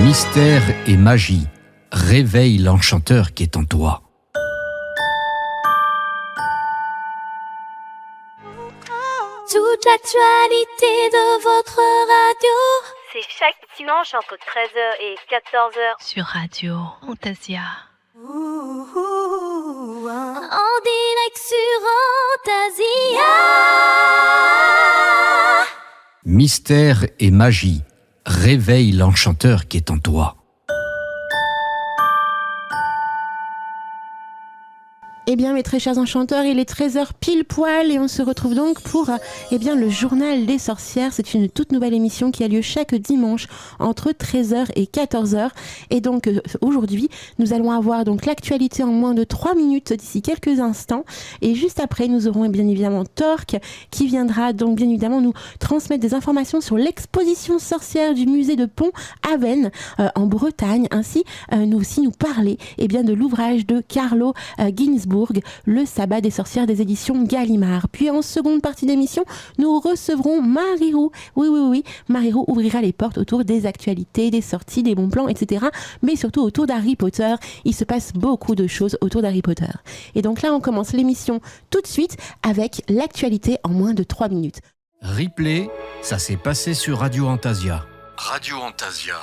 Mystère et magie, réveille l'enchanteur qui est en toi. Toute l'actualité de votre radio, c'est chaque dimanche entre 13h et 14h sur Radio Fantasia. En direct sur Fantasia. Mystère et magie, réveille l'enchanteur qui est en toi. Eh bien, mes très chers enchanteurs, il est 13h pile poil et on se retrouve donc pour le journal des sorcières. C'est une toute nouvelle émission qui a lieu chaque dimanche entre 13h et 14h. Et donc, aujourd'hui, nous allons avoir donc l'actualité en moins de 3 minutes d'ici quelques instants. Et juste après, nous aurons bien évidemment Torque qui viendra donc bien évidemment nous transmettre des informations sur l'exposition sorcière du musée de Pont-Aven en Bretagne. Ainsi, nous parler de l'ouvrage de Carlo Ginzburg, Le sabbat des sorcières des éditions Gallimard. Puis en seconde partie d'émission, nous recevrons Marie-Roux. Oui, Marie-Roux ouvrira les portes autour des actualités, des sorties, des bons plans, etc. Mais surtout autour d'Harry Potter. Il se passe beaucoup de choses autour d'Harry Potter. Et donc là, on commence l'émission tout de suite avec l'actualité en moins de 3 minutes. Replay, ça s'est passé sur Radio Fantasia. Radio Fantasia.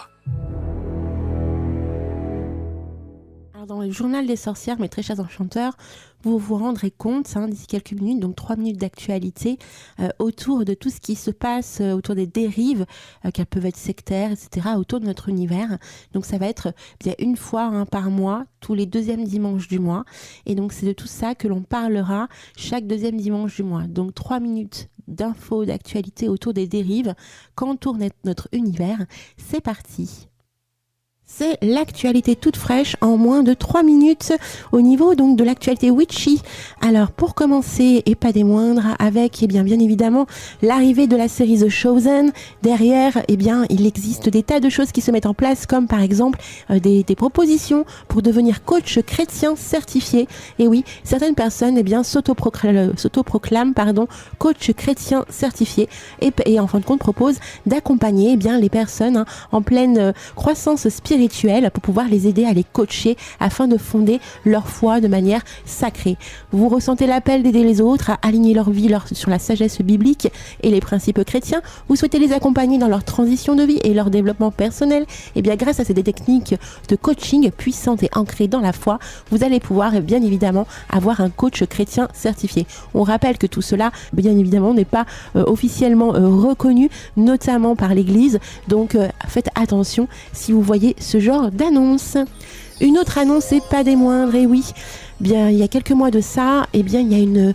Dans le journal des sorcières, mes très chers enchanteurs, vous vous rendrez compte d'ici quelques minutes, donc 3 minutes d'actualité autour de tout ce qui se passe autour des dérives, qu'elles peuvent être sectaires, etc., autour de notre univers. Donc ça va être bien une fois par mois, tous les deuxièmes dimanches du mois. Et donc c'est de tout ça que l'on parlera chaque deuxième dimanche du mois. Donc 3 minutes d'infos, d'actualité autour des dérives qu'entoure notre univers. C'est parti. C'est l'actualité toute fraîche en moins de 3 minutes au niveau donc de l'actualité witchy. Alors pour commencer, et pas des moindres, avec bien évidemment l'arrivée de la série The Chosen. Derrière, il existe des tas de choses qui se mettent en place, comme par exemple des propositions pour devenir coach chrétien certifié. Et oui, certaines personnes s'autoproclament coach chrétien certifié et en fin de compte proposent d'accompagner les personnes en pleine croissance spirituelle pour pouvoir les aider à les coacher afin de fonder leur foi de manière sacrée. Vous ressentez l'appel d'aider les autres à aligner leur vie sur la sagesse biblique et les principes chrétiens. Vous souhaitez les accompagner dans leur transition de vie et leur développement personnel. Grâce à ces techniques de coaching puissantes et ancrées dans la foi, vous allez pouvoir bien évidemment avoir un coach chrétien certifié. On rappelle que tout cela, bien évidemment, n'est pas officiellement reconnu, notamment par l'Église. Donc faites attention si vous voyez ce genre d'annonce. Une autre annonce, et pas des moindres, et oui, il y a quelques mois de ça, il y a une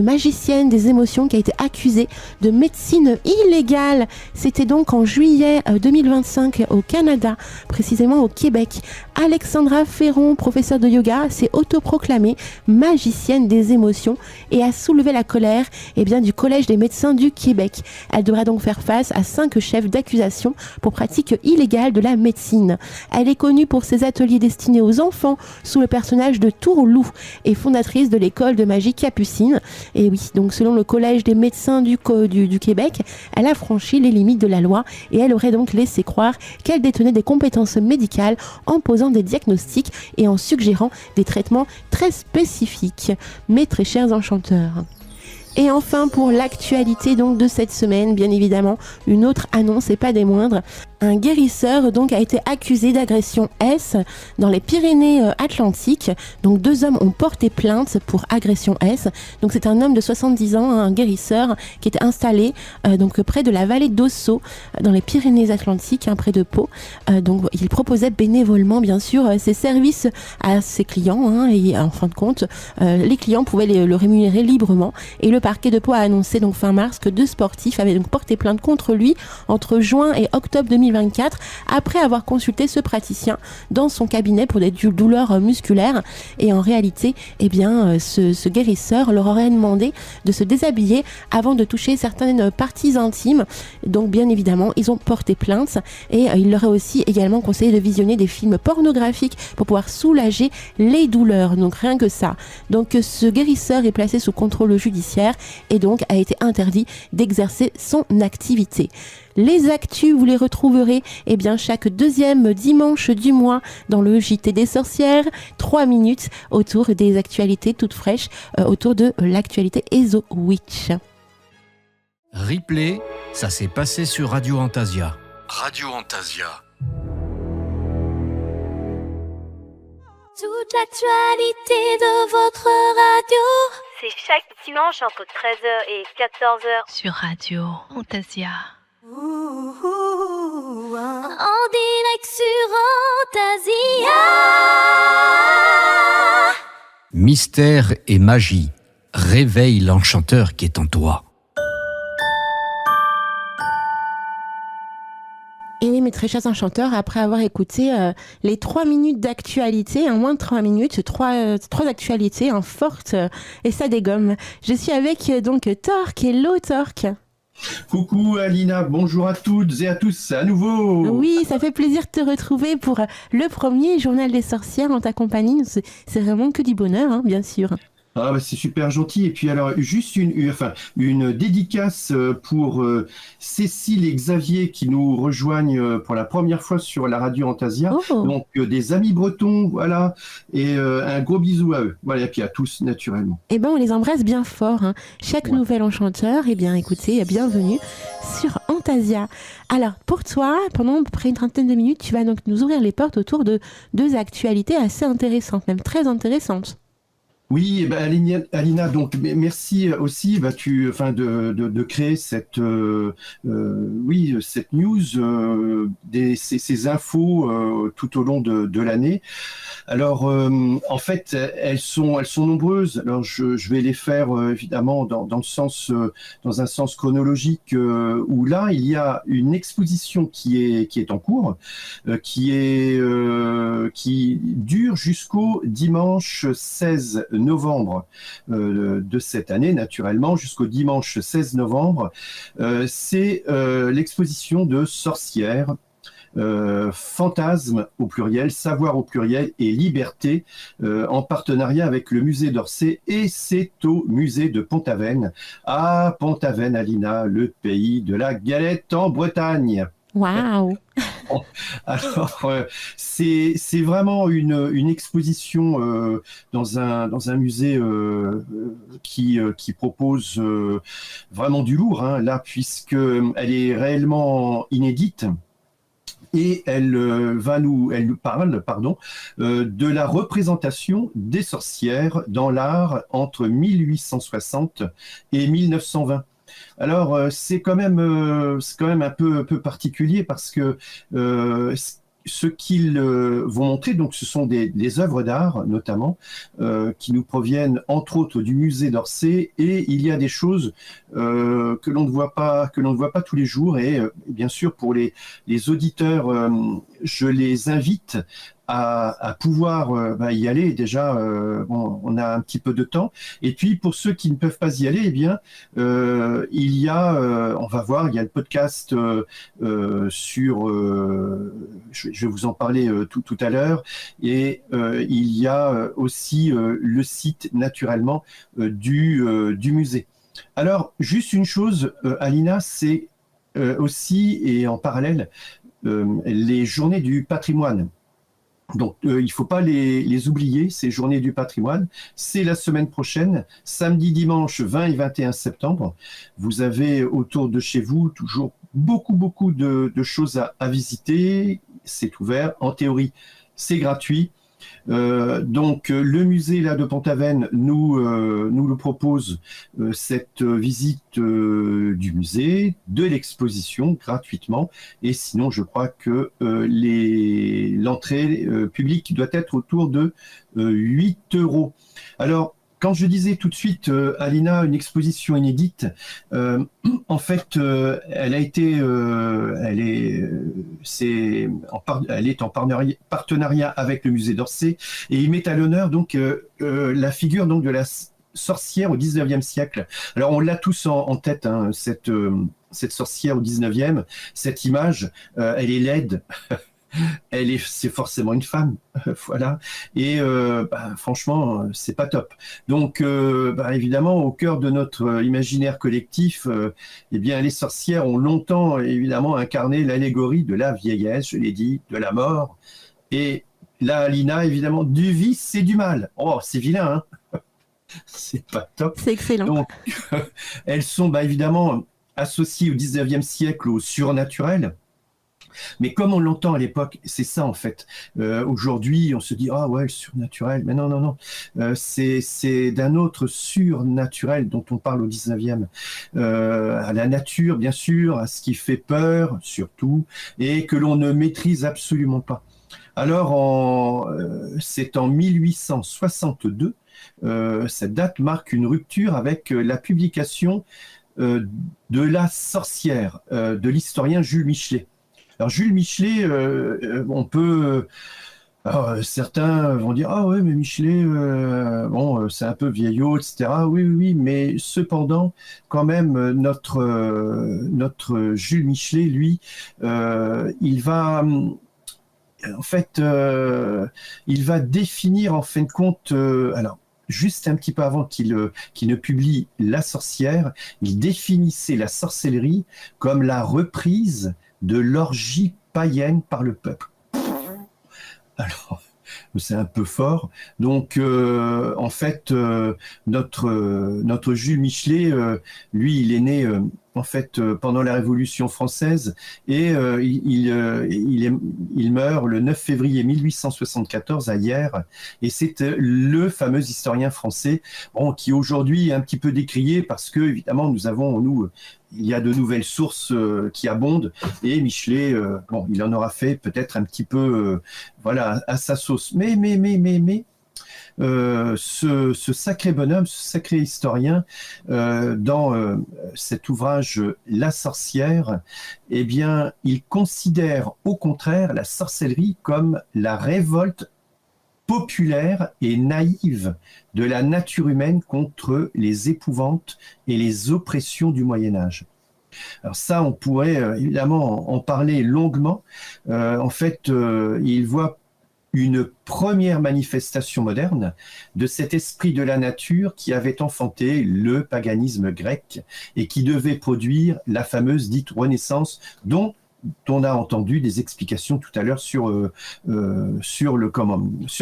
magicienne des émotions qui a été accusée de médecine illégale. C'était donc en juillet 2025 au Canada, précisément au Québec. Alexandra Ferron, professeure de yoga, s'est autoproclamée magicienne des émotions et a soulevé la colère du Collège des médecins du Québec. Elle devra donc faire face à 5 chefs d'accusation pour pratique illégale de la médecine. Elle est connue pour ses ateliers destinés aux enfants sous le personnage de Tourlou et fondatrice de l'école de magie Capucine. Et oui, donc selon le Collège des médecins du Québec, elle a franchi les limites de la loi et elle aurait donc laissé croire qu'elle détenait des compétences médicales en posant des diagnostics et en suggérant des traitements très spécifiques. Mes très chers enchanteurs. Et enfin, pour l'actualité donc de cette semaine, bien évidemment, une autre annonce et pas des moindres. Un guérisseur donc a été accusé d'agression S dans les Pyrénées-Atlantiques. Donc 2 hommes ont porté plainte pour agression S. Donc c'est un homme de 70 ans, un guérisseur qui était installé donc près de la vallée d'Ossau dans les Pyrénées-Atlantiques, près de Pau. Donc il proposait bénévolement bien sûr ses services à ses clients et en fin de compte les clients pouvaient le rémunérer librement. Et le parquet de Pau a annoncé donc fin mars que 2 sportifs avaient donc porté plainte contre lui entre juin et octobre 2024 après avoir consulté ce praticien dans son cabinet pour des douleurs musculaires. Et en réalité, ce guérisseur leur aurait demandé de se déshabiller avant de toucher certaines parties intimes. Donc bien évidemment, ils ont porté plainte et il leur a aussi également conseillé de visionner des films pornographiques pour pouvoir soulager les douleurs. Donc rien que ça. Donc ce guérisseur est placé sous contrôle judiciaire et donc a été interdit d'exercer son activité. Les actus, vous les retrouverez chaque deuxième dimanche du mois dans le JT des sorcières. 3 minutes autour des actualités toutes fraîches, autour de l'actualité ESO Witch. Replay, ça s'est passé sur Radio Antasia. Radio Antasia. Toute l'actualité de votre radio. C'est chaque dimanche entre 13h et 14h. Sur Radio Fantasia. En direct sur Fantasia. Mystère et magie. Réveille l'enchanteur qui est en toi. Et oui, mes très chers enchanteurs, après avoir écouté les 3 minutes d'actualité, moins de 3 minutes, 3 actualités fortes, et ça dégomme. Je suis avec donc Torque. Hello Torque. Coucou Alina, bonjour à toutes et à tous à nouveau. Oui, ça fait plaisir de te retrouver pour le premier journal des sorcières en ta compagnie. C'est vraiment que du bonheur, bien sûr. Ah bah c'est super gentil. Et puis alors juste une dédicace pour Cécile et Xavier qui nous rejoignent pour la première fois sur la radio Antasia. Oh. Donc des amis bretons, voilà, et un gros bisou à eux. Voilà, et puis à tous naturellement. On les embrasse bien fort. Chaque nouvel enchanteur, écoutez, bienvenue sur Antasia. Alors pour toi, pendant à peu près une trentaine de minutes, tu vas donc nous ouvrir les portes autour de 2 actualités assez intéressantes, même très intéressantes. Oui, Alina, donc merci aussi de créer cette cette news, ces infos tout au long de l'année. Alors en fait elles sont nombreuses. Alors je vais les faire évidemment dans un sens chronologique où là il y a une exposition qui est en cours, qui dure jusqu'au dimanche 16 novembre de cette année, naturellement, jusqu'au dimanche 16 novembre. C'est l'exposition de sorcières, fantasmes au pluriel, savoir au pluriel et liberté, en partenariat avec le musée d'Orsay, et c'est au musée de Pont-Aven, à Pont-Aven, Alina, le pays de la galette en Bretagne. Waouh. Alors, c'est vraiment une exposition dans un musée qui propose vraiment du lourd, là, puisque elle est réellement inédite. Et elle nous parle, de la représentation des sorcières dans l'art entre 1860 et 1920. Alors c'est quand même un peu particulier parce que ce qu'ils vont montrer, donc ce sont des œuvres d'art notamment qui nous proviennent entre autres du musée d'Orsay, et il y a des choses que l'on ne voit pas tous les jours, et bien sûr pour les auditeurs, je les invite à pouvoir y aller. Déjà, on a un petit peu de temps. Et puis, pour ceux qui ne peuvent pas y aller, il y a, on va voir, il y a le podcast sur... je vais vous en parler tout à l'heure. Et il y a aussi le site, naturellement, du musée. Alors, juste une chose, Alina, c'est aussi, et en parallèle, les journées du patrimoine. Donc, il ne faut pas les oublier, ces journées du patrimoine. C'est la semaine prochaine, samedi, dimanche 20 et 21 septembre. Vous avez autour de chez vous toujours beaucoup de choses à visiter. C'est ouvert. En théorie, c'est gratuit. Donc le musée là de Pont-Aven nous le propose, cette visite du musée, de l'exposition gratuitement, et sinon je crois que l'entrée publique doit être autour de 8 €. Alors quand je disais tout de suite, Alina, une exposition inédite, en fait, elle est en partenariat avec le musée d'Orsay, et il met à l'honneur donc la figure donc de la sorcière au 19e siècle. Alors on l'a tous en tête, cette sorcière au 19e, cette image, elle est laide. c'est forcément une femme, voilà. Et franchement, c'est pas top. Donc, évidemment, au cœur de notre imaginaire collectif, eh bien, les sorcières ont longtemps, évidemment, incarné l'allégorie de la vieillesse, je l'ai dit, de la mort. Et là, Alina, évidemment, du vice et du mal. Oh, c'est vilain, hein. C'est pas top. C'est excellent. Donc, elles sont évidemment associées au 19e siècle au surnaturel. Mais comme on l'entend à l'époque, c'est ça en fait. Aujourd'hui, on se dit ah ouais, le surnaturel. Mais non, non, non. C'est d'un autre surnaturel dont on parle au 19e. À la nature, bien sûr, à ce qui fait peur, surtout, et que l'on ne maîtrise absolument pas. Alors, c'est en 1862. Cette date marque une rupture avec la publication de La sorcière de l'historien Jules Michelet. Alors Jules Michelet, on peut... certains vont dire ah ouais mais Michelet c'est un peu vieillot, etc. Oui oui oui, mais cependant quand même notre Jules Michelet, lui, il va en fait il va définir en fin de compte alors juste un petit peu avant qu'il ne publie La sorcière, il définissait la sorcellerie comme la reprise de l'orgie païenne par le peuple. Alors, c'est un peu fort. Donc, en fait, notre Jules Michelet, lui, il est né en fait pendant la Révolution française et il meurt le 9 février 1874 à Hyères. Et c'est le fameux historien français, qui aujourd'hui est un petit peu décrié parce que évidemment il y a de nouvelles sources qui abondent et Michelet, il en aura fait peut-être un petit peu, à sa sauce. Mais ce sacré bonhomme, ce sacré historien, dans cet ouvrage La sorcière, eh bien, il considère au contraire la sorcellerie comme la révolte populaire et naïve de la nature humaine contre les épouvantes et les oppressions du Moyen-Âge. Alors ça, on pourrait évidemment en parler longuement. En fait, il voit une première manifestation moderne de cet esprit de la nature qui avait enfanté le paganisme grec et qui devait produire la fameuse dite Renaissance dont on a entendu des explications tout à l'heure sur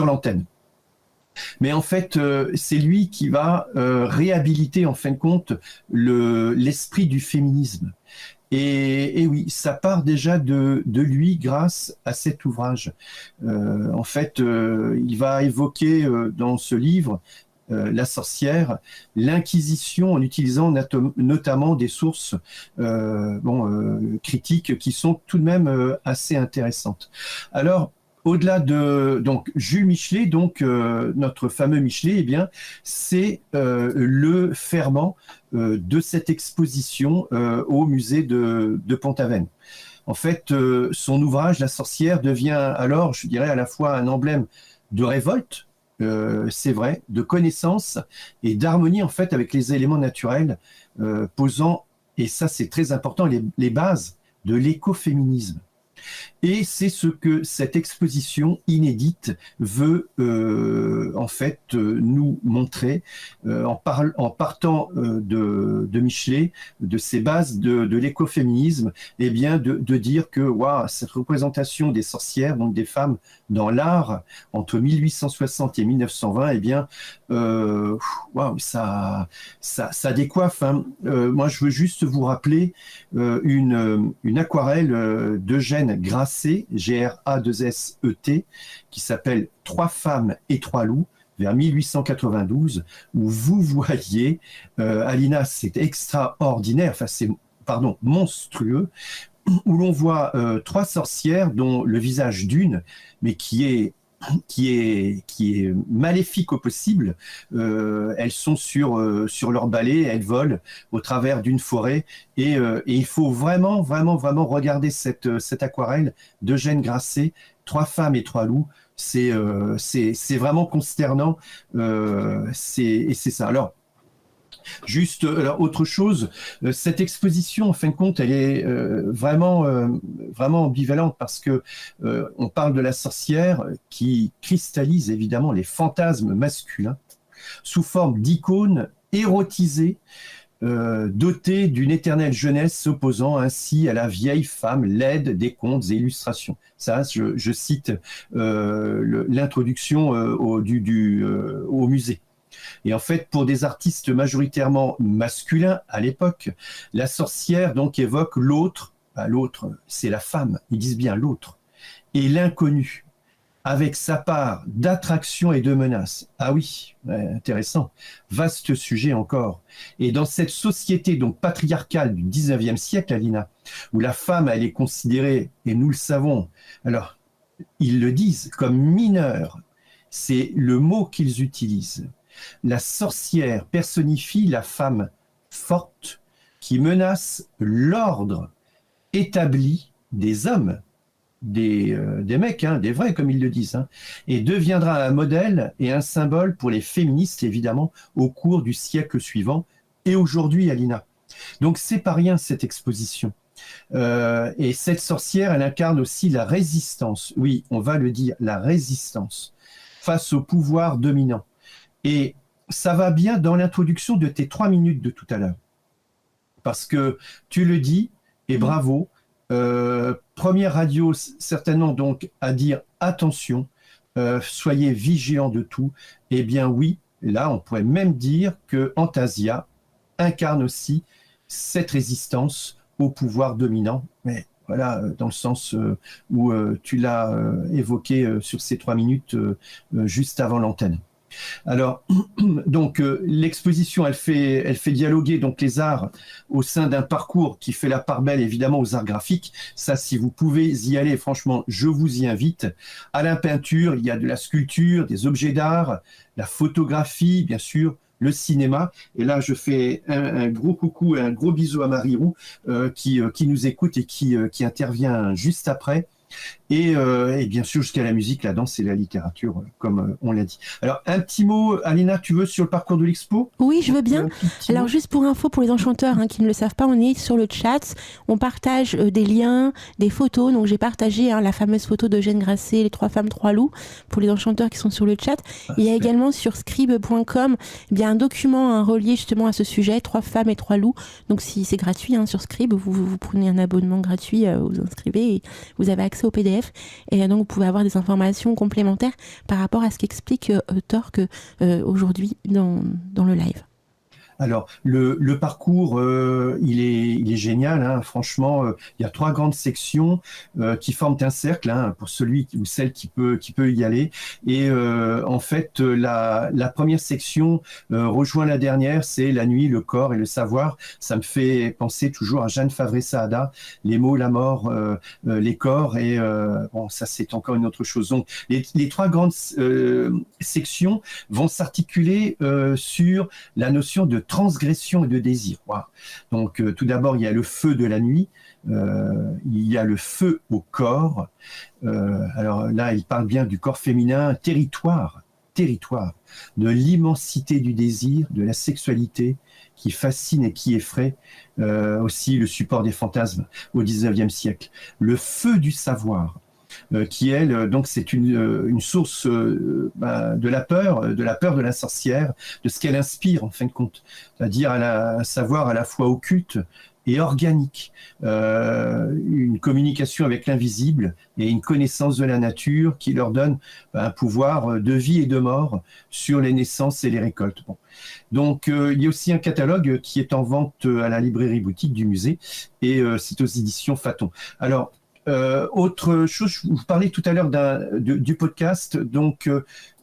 l'antenne. Mais en fait, c'est lui qui va réhabiliter en fin de compte l'esprit du féminisme. Et oui, ça part déjà de lui grâce à cet ouvrage. En fait, il va évoquer dans ce livre La sorcière, l'Inquisition en utilisant notamment des sources critiques qui sont tout de même assez intéressantes. Alors, au-delà de Jules Michelet, notre fameux Michelet, eh bien, c'est le ferment de cette exposition au musée de Pont-Aven. En fait, son ouvrage La sorcière devient alors, je dirais, à la fois un emblème de révolte, c'est vrai, de connaissance et d'harmonie en fait avec les éléments naturels, posant, et ça c'est très important, les bases de l'écoféminisme. Et c'est ce que cette exposition inédite veut en fait nous montrer en partant de Michelet, de ses bases de l'écoféminisme, et bien de dire que cette représentation des sorcières, donc des femmes dans l'art entre 1860 et 1920, eh bien ça décoiffe. Hein. Moi, je veux juste vous rappeler une aquarelle d'Eugène Grasset, G-R-A-2-S-E-T, qui s'appelle « Trois femmes et trois loups », vers 1892, où vous voyez, Alina, c'est extraordinaire, monstrueux, où l'on voit trois sorcières dont le visage d'une, mais qui est maléfique au possible. Elles sont sur leur balai, elles volent au travers d'une forêt et il faut vraiment regarder cette aquarelle d'Eugène Grasset, Trois femmes et trois loups. C'est vraiment consternant. C'est ça. Alors, Juste, alors, autre chose, cette exposition, en fin de compte, elle est vraiment ambivalente parce que on parle de la sorcière qui cristallise évidemment les fantasmes masculins sous forme d'icônes érotisées, dotées d'une éternelle jeunesse, s'opposant ainsi à la vieille femme laide des contes et illustrations. Ça, je cite l'introduction au musée. Et en fait, pour des artistes majoritairement masculins à l'époque, la sorcière donc évoque l'autre. L'autre, c'est la femme. Ils disent bien l'autre. Et l'inconnu, avec sa part d'attraction et de menace. Ah oui, intéressant. Vaste sujet encore. Et dans cette société donc patriarcale du 19e siècle, Alina, où la femme, elle est considérée, et nous le savons, alors, ils le disent, comme mineure. C'est le mot qu'ils utilisent. La sorcière personnifie la femme forte qui menace l'ordre établi des hommes, des mecs, des vrais comme ils le disent, et deviendra un modèle et un symbole pour les féministes évidemment au cours du siècle suivant et aujourd'hui, Alina. Donc c'est pas rien cette exposition. Et cette sorcière, elle incarne aussi la résistance, oui, on va le dire, la résistance face au pouvoir dominant. Et ça va bien dans l'introduction de tes 3 minutes de tout à l'heure. Parce que tu le dis, et bravo, première radio certainement donc à dire attention, soyez vigilants de tout. Eh bien oui, là on pourrait même dire que Antasia incarne aussi cette résistance au pouvoir dominant. Mais voilà, dans le sens où tu l'as évoqué sur ces 3 minutes juste avant l'antenne. Alors, donc l'exposition, elle fait dialoguer donc les arts au sein d'un parcours qui fait la part belle évidemment aux arts graphiques. Ça, si vous pouvez y aller, franchement, je vous y invite. À la peinture, il y a de la sculpture, des objets d'art, la photographie, bien sûr, le cinéma. Et là, je fais un gros coucou et un gros bisou à Marie Roux qui nous écoute et qui intervient juste après. Et bien sûr, jusqu'à la musique, la danse et la littérature, comme on l'a dit. Alors, un petit mot, Alina, tu veux, sur le parcours de l'expo ? Oui, je veux bien. Alors, juste pour info, pour les enchanteurs qui ne le savent pas, on est sur le chat. On partage des liens, des photos. Donc, j'ai partagé la fameuse photo d'Eugène Grasset, les 3 femmes, 3 loups, pour les enchanteurs qui sont sur le chat. Il y a également sur scribe.com un document relié justement à ce sujet, 3 femmes et 3 loups. Donc, si c'est gratuit sur Scribe, vous prenez un abonnement gratuit, vous inscrivez et vous avez accès au PDF. Et donc, vous pouvez avoir des informations complémentaires par rapport à ce qu'explique Torque aujourd'hui dans le live. Alors, le parcours, il est génial. Franchement, il y a 3 grandes sections qui forment un cercle pour celui ou celle qui peut y aller. Et en fait, la première section rejoint la dernière, c'est la nuit, le corps et le savoir. Ça me fait penser toujours à Jeanne Favre-Saada, les mots, la mort, les corps. Et bon, ça, c'est encore une autre chose. Donc, les 3 grandes sections vont s'articuler sur la notion de transgression et de désir. Wow. Donc, tout d'abord, il y a le feu de la nuit, il y a le feu au corps. Alors là, il parle bien du corps féminin, territoire de l'immensité du désir, de la sexualité qui fascine et qui effraie, aussi le support des fantasmes au 19e siècle. Le feu du savoir, qui elle, donc c'est une source de la peur de la sorcière, de ce qu'elle inspire en fin de compte, c'est-à-dire un savoir à la fois occulte et organique, une communication avec l'invisible et une connaissance de la nature qui leur donne un pouvoir de vie et de mort sur les naissances et les récoltes. Bon. Donc il y a aussi un catalogue qui est en vente à la librairie boutique du musée et c'est aux éditions Faton. Alors, autre chose, je vous parlais tout à l'heure du podcast, donc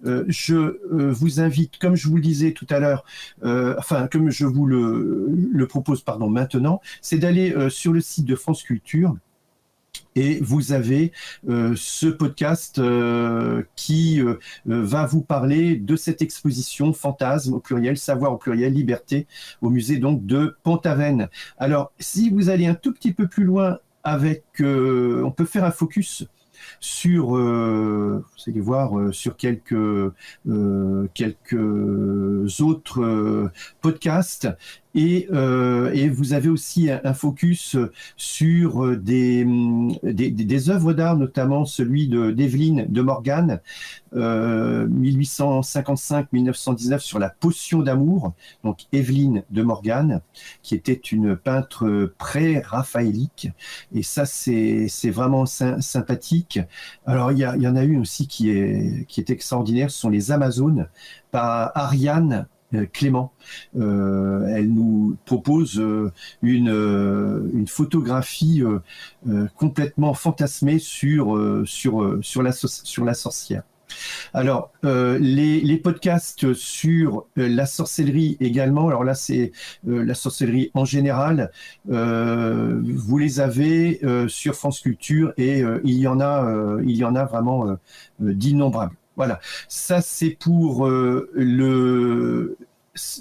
je vous invite, comme je vous le disais tout à l'heure, comme je vous le propose maintenant, c'est d'aller sur le site de France Culture. Et vous avez ce podcast qui va vous parler de cette exposition Fantasmes au pluriel, Savoir au pluriel, Liberté au musée donc de Pont-Aven. Alors, si vous allez un tout petit peu plus loin on peut faire un focus vous allez voir, sur quelques autres podcasts. Et vous avez aussi un focus sur des œuvres d'art, notamment celui d'Evelyne de Morgan, 1855-1919, sur la potion d'amour. Donc Evelyne de Morgan, qui était une peintre pré-raphaélique. Et ça, c'est vraiment sympathique. Alors, il y en a une aussi qui est extraordinaire, ce sont les Amazones, par Ariane Clément. Elle nous propose une photographie complètement fantasmée sur la sorcière. Alors, les podcasts sur la sorcellerie également, alors là c'est la sorcellerie en général, vous les avez sur France Culture et il y en a vraiment d'innombrables. Voilà, ça c'est pour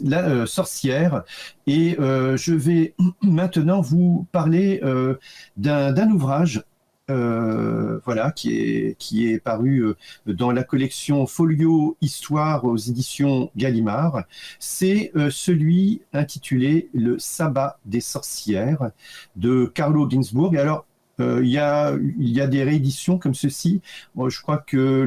la sorcière, et je vais maintenant vous parler d'un ouvrage voilà, qui est paru dans la collection Folio Histoire aux éditions Gallimard. C'est celui intitulé Le Sabbat des sorcières de Carlo Ginzburg. Alors, il y a des rééditions comme ceci. Moi, je crois que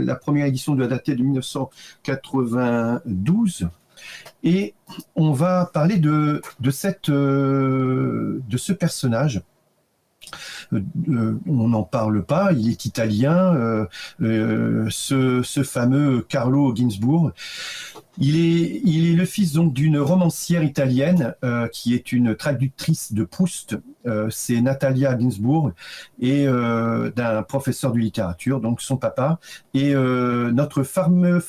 la première édition doit dater de 1992. Et on va parler de ce personnage. On n'en parle pas, il est italien, ce fameux Carlo Ginzburg. Il est le fils donc d'une romancière italienne qui est une traductrice de Proust, c'est Natalia Ginzburg, et d'un professeur de littérature, donc son papa. Et notre fameux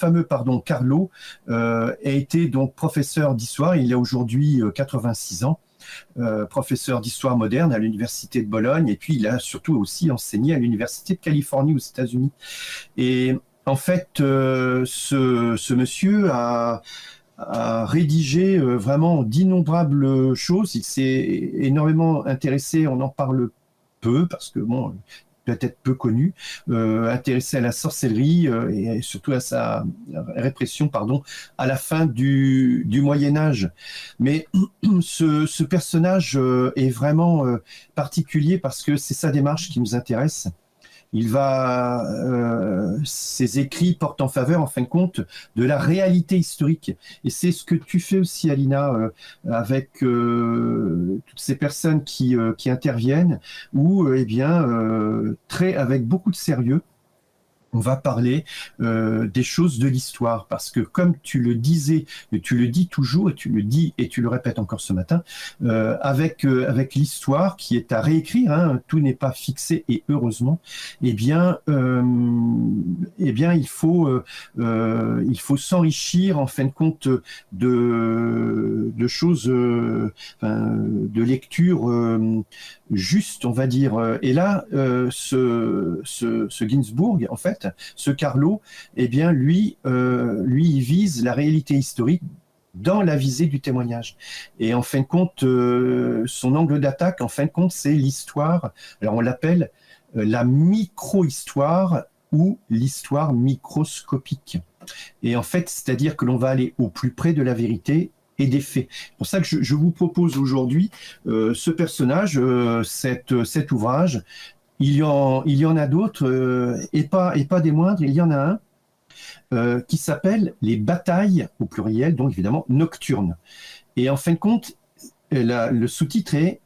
Carlo a été donc professeur d'histoire, il a aujourd'hui 86 ans. Professeur d'histoire moderne à l'université de Bologne, et puis il a surtout aussi enseigné à l'université de Californie aux États-Unis. Et en fait, ce monsieur a rédigé vraiment d'innombrables choses. Il s'est énormément intéressé, on en parle peu parce que bon, peut-être peu connu, intéressé à la sorcellerie et surtout à sa répression, à la fin du Moyen-Âge. Mais ce personnage est vraiment particulier parce que c'est sa démarche qui nous intéresse. Ses écrits portent en faveur, en fin de compte, de la réalité historique. Et c'est ce que tu fais aussi, Alina, avec toutes ces personnes qui interviennent, où, avec beaucoup de sérieux, on va parler des choses de l'histoire, parce que comme tu le disais, tu le dis toujours, et tu le dis et tu le répètes encore ce matin, avec l'histoire qui est à réécrire, hein, tout n'est pas fixé, et heureusement, il faut s'enrichir en fin de compte de choses, de lecture juste, on va dire. Et là, ce Ginzburg, en fait, ce Carlo, lui, il vise la réalité historique dans la visée du témoignage. Et en fin de compte, son angle d'attaque, en fin de compte, c'est l'histoire. Alors on l'appelle la micro-histoire ou l'histoire microscopique. Et en fait, c'est-à-dire que l'on va aller au plus près de la vérité et des faits. C'est pour ça que je vous propose aujourd'hui ce personnage, cet ouvrage. Il y en a d'autres, et pas des moindres. Il y en a un qui s'appelle Les batailles, au pluriel, donc évidemment nocturnes. Et en fin de compte, le sous-titre est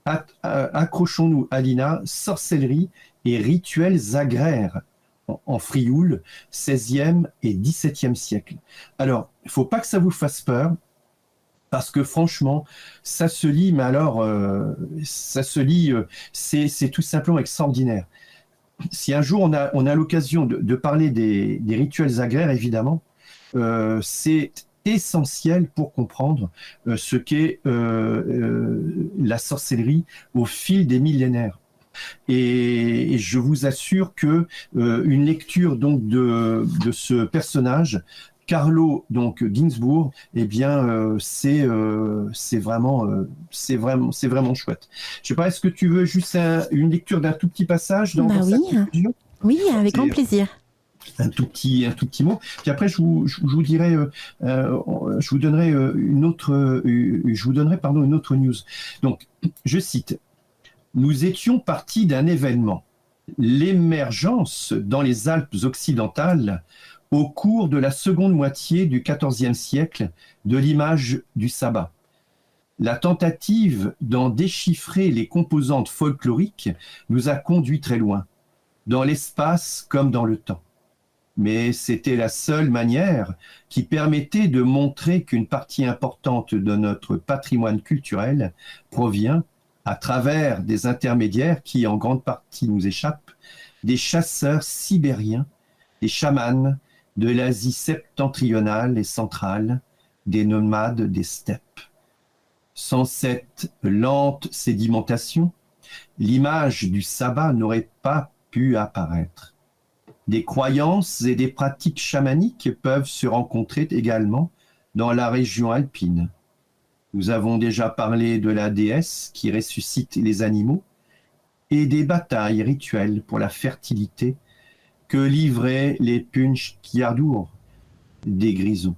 Accrochons-nous, Alina, sorcellerie et rituels agraires en Frioul, 16e et 17e siècle. Alors, il ne faut pas que ça vous fasse peur, parce que franchement, ça se lit, mais alors, c'est tout simplement extraordinaire. Si un jour on a l'occasion de parler des rituels agraires, évidemment, c'est essentiel pour comprendre ce qu'est la sorcellerie au fil des millénaires. Et je vous assure que une lecture donc de ce personnage Carlo donc Ginzburg, eh bien c'est vraiment chouette. Je sais pas, est-ce que tu veux juste une lecture d'un tout petit passage dans Bah sa oui. conclusion? Oui, avec grand plaisir. Un tout petit mot. Puis après, je vous dirai, je vous donnerai une autre news. Donc, je cite: nous étions partis d'un événement, l'émergence dans les Alpes occidentales au cours de la seconde moitié du XIVe siècle de l'image du sabbat. La tentative d'en déchiffrer les composantes folkloriques nous a conduits très loin, dans l'espace comme dans le temps. Mais c'était la seule manière qui permettait de montrer qu'une partie importante de notre patrimoine culturel provient, à travers des intermédiaires qui en grande partie nous échappent, des chasseurs sibériens, des chamans de l'Asie septentrionale et centrale, des nomades des steppes. Sans cette lente sédimentation, l'image du sabbat n'aurait pas pu apparaître. Des croyances et des pratiques chamaniques peuvent se rencontrer également dans la région alpine. Nous avons déjà parlé de la déesse qui ressuscite les animaux et des batailles rituelles pour la fertilité que livraient les Punchkiardur des Grisons.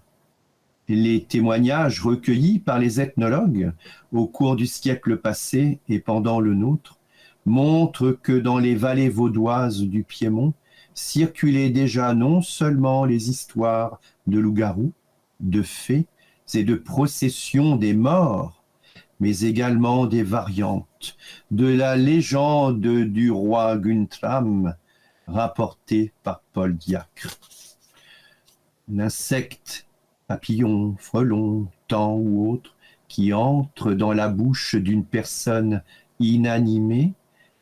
Les témoignages recueillis par les ethnologues au cours du siècle passé et pendant le nôtre montrent que dans les vallées vaudoises du Piémont circulaient déjà non seulement les histoires de loups-garous, de fées et de processions des morts, mais également des variantes de la légende du roi Guntram rapportée par Paul Diacre. L'insecte, papillon, frelon, tan ou autre, qui entre dans la bouche d'une personne inanimée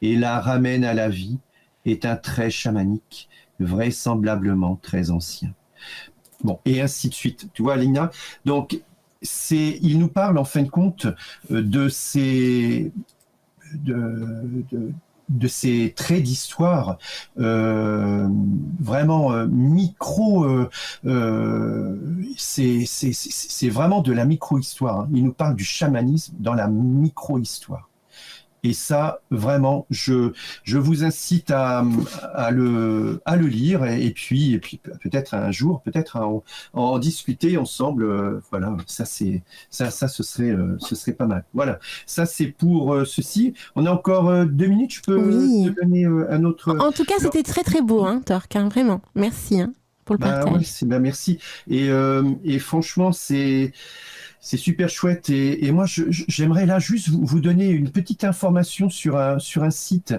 et la ramène à la vie, est un trait chamanique, vraisemblablement très ancien. Bon, et ainsi de suite. Tu vois, Lina? Donc, il nous parle en fin de compte de ces traits d'histoire vraiment micro. C'est vraiment de la micro-histoire. Hein. Il nous parle du chamanisme dans la micro-histoire. Et ça, vraiment, je vous incite à le lire et puis peut-être un jour, peut-être à en discuter ensemble. Voilà, ça ce serait pas mal. Voilà, ça c'est pour ceci. On a encore 2 minutes. Je peux te donner un autre. En tout cas, c'était très très beau, hein, Torque, hein, vraiment. Merci pour le partage. Ouais, merci. Et franchement, c'est super chouette et moi j'aimerais là juste vous donner une petite information sur un site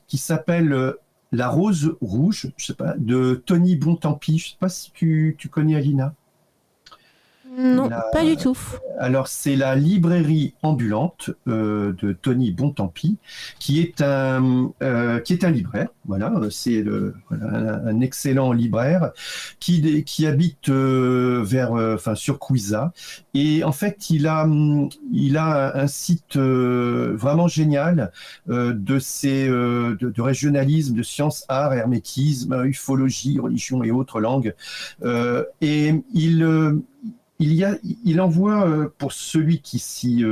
qui s'appelle La Rose Rouge, je sais pas, de Tony Bontempi. Je sais pas si tu connais, Alina. Non, pas du tout. Alors c'est la librairie ambulante de Tony Bontempi, qui est un libraire. Voilà, c'est un excellent libraire qui habite sur Cuisa. Et en fait, il a un site vraiment génial de régionalisme, de sciences, arts, hermétisme, ufologie, religion et autres langues. Et il envoie pour celui qui s'y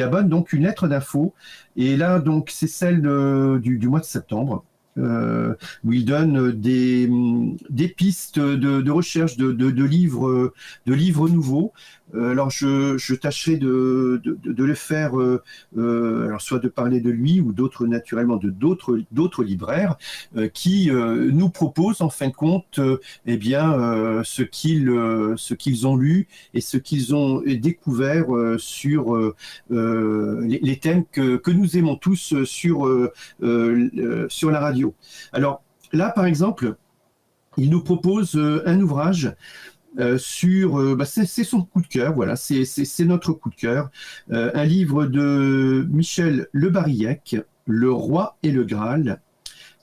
abonne donc une lettre d'info, et là donc c'est celle du mois de septembre, où il donne des pistes de recherche de livres nouveaux. Alors je tâcherai de le faire, alors soit de parler de lui ou d'autres, naturellement, d'autres libraires qui nous proposent en fin de compte ce qu'ils ont lu et ce qu'ils ont découvert sur les thèmes que nous aimons tous sur la radio. Alors là, par exemple, il nous propose un ouvrage c'est son coup de cœur, voilà, c'est notre coup de cœur, un livre de Michel Le Barillec, Le Roi et le Graal,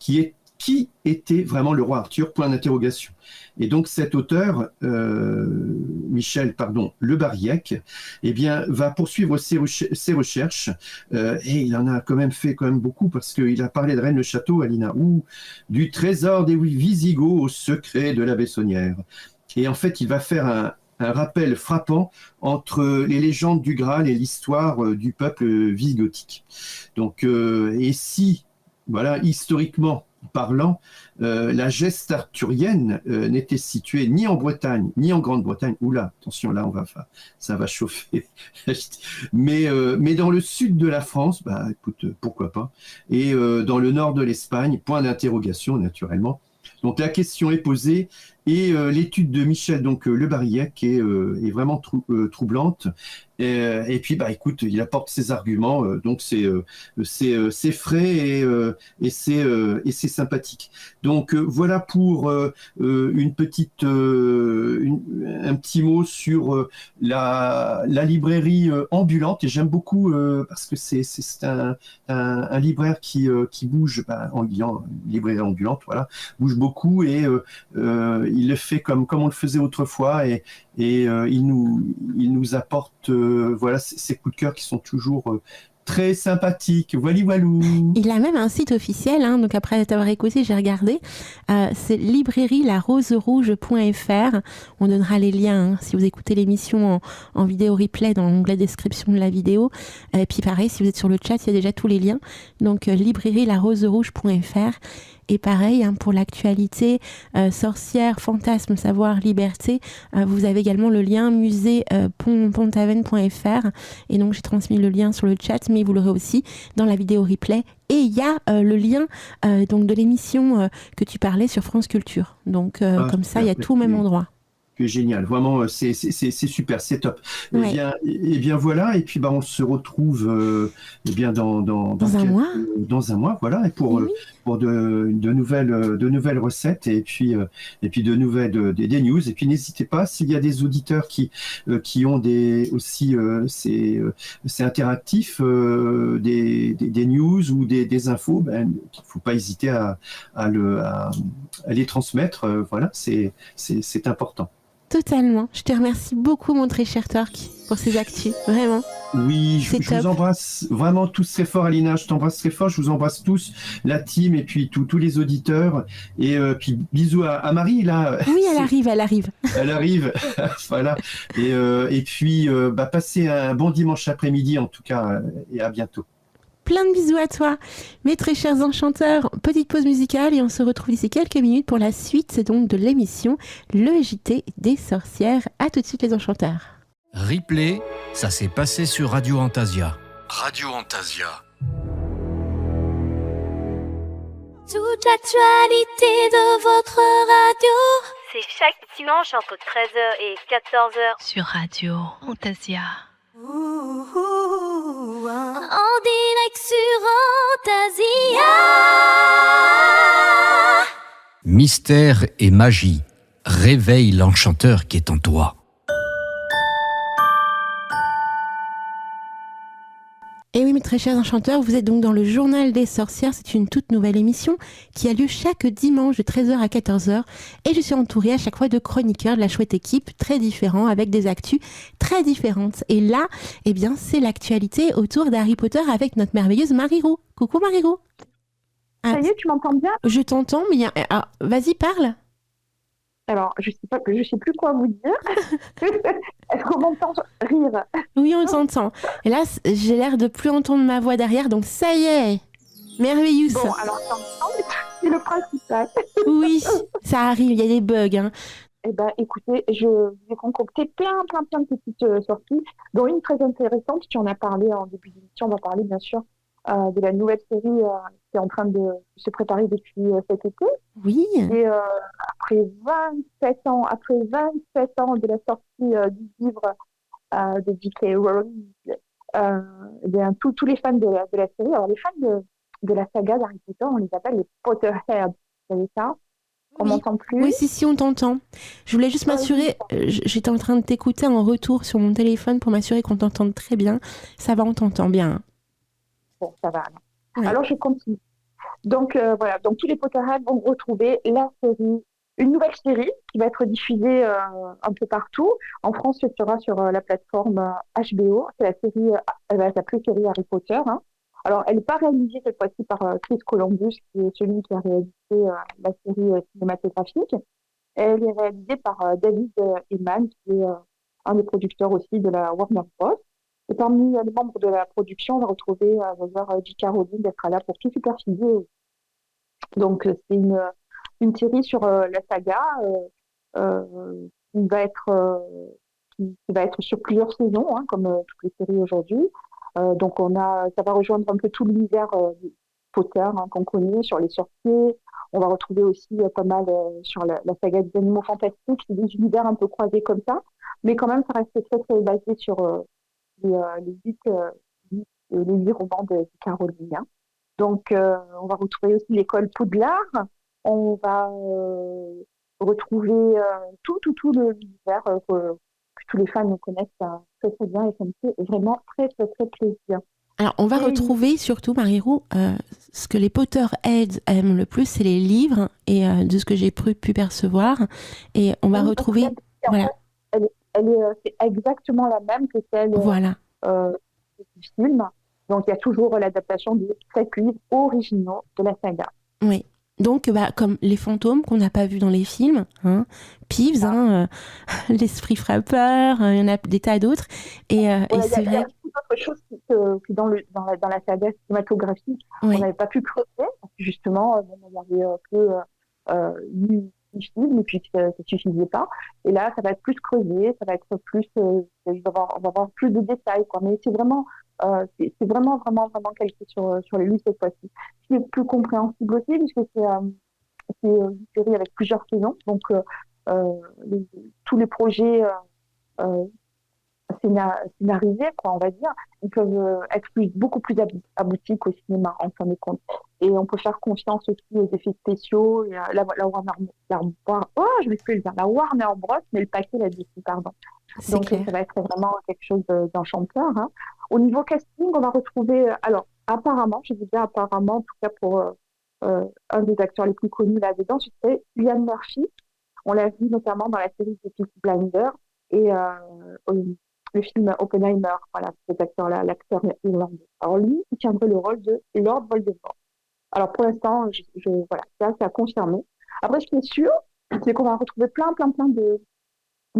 qui est qui était vraiment le roi Arthur, point d'interrogation. Et donc cet auteur, Michel Le Bariec, eh bien, va poursuivre ses recherches, et il en a quand même fait beaucoup, parce qu'il a parlé de Rennes-le-Château, Alina, ou du trésor des Visigoths au secret de la Bessonnière. Et en fait, il va faire un rappel frappant entre les légendes du Graal et l'histoire du peuple visigothique. Donc, et si, voilà, historiquement parlant, la geste arthurienne n'était située ni en Bretagne, ni en Grande-Bretagne, oula, attention, là, ça va chauffer, mais dans le sud de la France, bah, écoute, pourquoi pas, et dans le nord de l'Espagne, point d'interrogation, naturellement. Donc la question est posée, et l'étude de Michel Le Bariec est vraiment troublante. Et puis, bah, écoute, il apporte ses arguments, donc c'est frais et c'est sympathique. Donc voilà pour un petit mot sur la librairie ambulante. Et j'aime beaucoup parce que c'est un libraire qui bouge, librairie ambulante, voilà, bouge beaucoup, et il le fait comme on le faisait autrefois, et il nous apporte voilà, ces coups de cœur qui sont toujours très sympathiques. Voilou. Il a même un site officiel, hein, donc après t'avoir écouté, j'ai regardé. C'est librairielaroserouge.fr. On donnera les liens, hein, si vous écoutez l'émission en vidéo replay dans l'onglet description de la vidéo. Et puis pareil, si vous êtes sur le chat, il y a déjà tous les liens. Donc librairielaroserouge.fr. Et pareil, hein, pour l'actualité, sorcière, fantasme, savoir, liberté, vous avez également le lien musée.pontaven.fr. Et donc, j'ai transmis le lien sur le chat, mais vous l'aurez aussi dans la vidéo replay. Et il y a le lien donc de l'émission que tu parlais sur France Culture. Donc, comme ça, il y a tout au même endroit. Génial, vraiment, c'est super, c'est top. Ouais. Eh bien voilà, et puis on se retrouve dans un mois. Dans un mois, voilà, et pour de nouvelles recettes, et puis de nouvelles des news. Et puis n'hésitez pas, s'il y a des auditeurs qui ont c'est interactif, des news ou des infos, il ne faut pas hésiter à les transmettre. Voilà, c'est important. Totalement. Je te remercie beaucoup, mon très cher Torque, pour ces actus. Vraiment. Oui, je vous embrasse vraiment tous très fort, Alina. Je t'embrasse très fort. Je vous embrasse tous, la team, et puis tous les auditeurs. Et puis bisous à Marie, là. Oui, elle arrive. Elle arrive. Voilà. Et puis, passez un bon dimanche après-midi, en tout cas, et à bientôt. Plein de bisous à toi, mes très chers enchanteurs. Petite pause musicale et on se retrouve d'ici quelques minutes pour la suite donc de l'émission Le JT des sorcières. À tout de suite les enchanteurs. Replay, ça s'est passé sur Radio Antasia. Radio Antasia. Toute l'actualité de votre radio. C'est chaque dimanche entre 13h et 14h. Sur Radio Antasia. En direct sur Antasia. Mystère et magie. Réveille l'enchanteur qui est en toi. Et oui, mes très chers enchanteurs, vous êtes donc dans le Journal des sorcières. C'est une toute nouvelle émission qui a lieu chaque dimanche de 13h à 14h. Et je suis entourée à chaque fois de chroniqueurs de la chouette équipe, très différents, avec des actus très différentes. Et là, eh bien, c'est l'actualité autour d'Harry Potter avec notre merveilleuse Marie-Roux. Coucou Marie-Roux. Ça y est, tu m'entends bien ? Je t'entends, mais vas-y, parle. Alors, je sais plus quoi vous dire. Est-ce qu'on m'entend rire ? Oui, on t'entend. Et là, j'ai l'air de plus entendre ma voix derrière, donc ça y est, merveilleux. Bon, alors c'est le principal. Oui, ça arrive, il y a des bugs. Hein. Eh bien, écoutez, je vais concocter plein de petites sorties, dont une très intéressante. Tu en as parlé en début d'émission. On va parler, bien sûr, de la nouvelle série qui est en train de se préparer depuis cet été. Oui. Et après 27 ans de la sortie du livre de J.K. Rowling, tous les fans de la série, alors les fans de la saga d'Harry Potter, on les appelle les Potterheads. Vous savez ça ? On m'entend plus ? Oui, si, on t'entend. Je voulais juste m'assurer, j'étais en train de t'écouter en retour sur mon téléphone pour m'assurer qu'on t'entende très bien. Ça va, on t'entend bien. Bon, ça va. Ouais. Alors, je continue. Donc voilà, donc tous les Potterheads vont retrouver la série, une nouvelle série qui va être diffusée un peu partout. En France, ce sera sur la plateforme HBO. C'est la série, elle va s'appeler série Harry Potter, hein. Alors, elle n'est pas réalisée cette fois-ci par Chris Columbus, qui est celui qui a réalisé la série cinématographique. Elle est réalisée par David Heyman, qui est un des producteurs aussi de la Warner Bros. Et parmi les membres de la production, on va retrouver d'ailleurs J.K. Rowling qui sera là pour tout superviser. Donc, c'est une série sur la saga qui va être qui va être sur plusieurs saisons, hein, comme toutes les séries aujourd'hui. Donc, ça va rejoindre un peu tout l'univers Potter, hein, qu'on connaît, sur les sorciers. On va retrouver aussi pas mal sur la saga des animaux fantastiques, c'est des univers un peu croisés comme ça, mais quand même, ça reste très, très basé sur les huit romans de Caroline, hein. Donc, on va retrouver aussi l'école Poudlard. On va retrouver tout l'univers que tous les fans connaissent très, très bien et ça me fait vraiment très, très, très plaisir. Alors, on va retrouver surtout, Marie-Roux, ce que les Potterheads aiment le plus, c'est les livres, et de ce que j'ai pu percevoir. Et on va retrouver... Voilà. C'est exactement la même que celle Voilà. du film. Donc, il y a toujours l'adaptation des 7 livres originaux de la saga. Oui. Donc, comme les fantômes qu'on n'a pas vus dans les films, hein, Peeves, hein, l'esprit frappeur, il y en a des tas d'autres. Et c'est vrai. Il y a beaucoup d'autres choses que dans la saga cinématographique, on n'avait pas pu creuser. Parce que justement, on n'avait que 8 films et puis ça ne suffisait pas. Et là, ça va être plus creusé, ça va être plus. On va avoir plus de détails, quoi. Mais c'est vraiment. C'est vraiment calqué sur les livres cette fois-ci. C'est plus compréhensible aussi, puisque c'est une série avec plusieurs saisons. Donc, tous les projets scénarisés, quoi, on va dire, ils peuvent être beaucoup plus aboutis qu'au cinéma, en fin de compte. Et on peut faire confiance aussi aux effets spéciaux. Et la Warner Bros, mais le paquet là-dessus, pardon. Donc, ça va être vraiment quelque chose d'enchanteur, hein. Au niveau casting, on va retrouver, alors, apparemment, je dis bien apparemment, en tout cas pour un des acteurs les plus connus là-dedans, c'était Cillian Murphy. On l'a vu notamment dans la série The Peaky Blinders et le film Oppenheimer. Voilà, cet acteur-là, l'acteur irlandais. Alors, lui, il tiendrait le rôle de Lord Voldemort. Alors, pour l'instant, voilà, ça, c'est à confirmer. Après, ce qui est sûr, c'est qu'on va retrouver plein de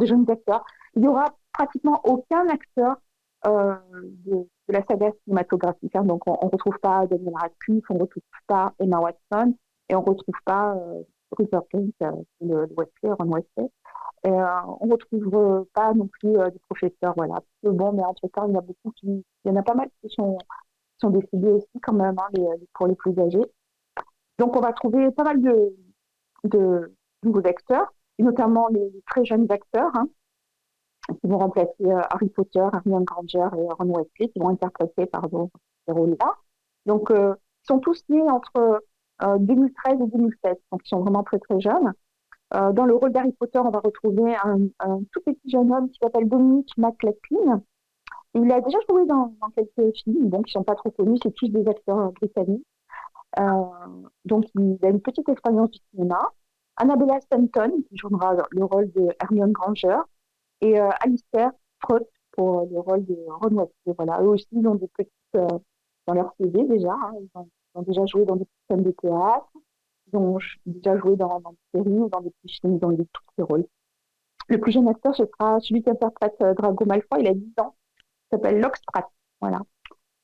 jeunes acteurs. Il n'y aura pratiquement aucun acteur de la saga cinématographique, hein. Donc, on ne retrouve pas Daniel Radcliffe, on ne retrouve pas Emma Watson et on ne retrouve pas Rupert Grint, le Weasley, Ron Weasley. Et on ne retrouve pas non plus des professeurs, voilà. Bon, mais entre-temps, il y en a pas mal qui sont décédés aussi quand même, hein, pour les plus âgés. Donc, on va trouver pas mal de nouveaux acteurs, et notamment les très jeunes acteurs, hein, qui vont remplacer Harry Potter, Hermione Granger et Ron Weasley, qui vont interpréter ces rôles-là. Donc, ils sont tous nés entre 2013 et 2016, donc ils sont vraiment très très jeunes. Dans le rôle d'Harry Potter, on va retrouver un tout petit jeune homme qui s'appelle Dominic McLaughlin. Il a déjà joué dans quelques films, donc ils ne sont pas trop connus, c'est tous des acteurs britanniques. Donc, il a une petite expérience du cinéma. Annabella Stanton, qui jouera le rôle de Hermione Granger, et Alistair Scott pour le rôle de Ron Weasley. Voilà, eux aussi, ils ont des petites dans leur CV déjà, hein, ils ont déjà joué dans des scènes de théâtre, ils ont déjà joué dans des séries ou dans des petits films, ils ont eu tous ces rôles. Le plus jeune acteur, ce sera celui qui interprète Drago Malfoy, il a 10 ans, il s'appelle Locke Spratt. Voilà.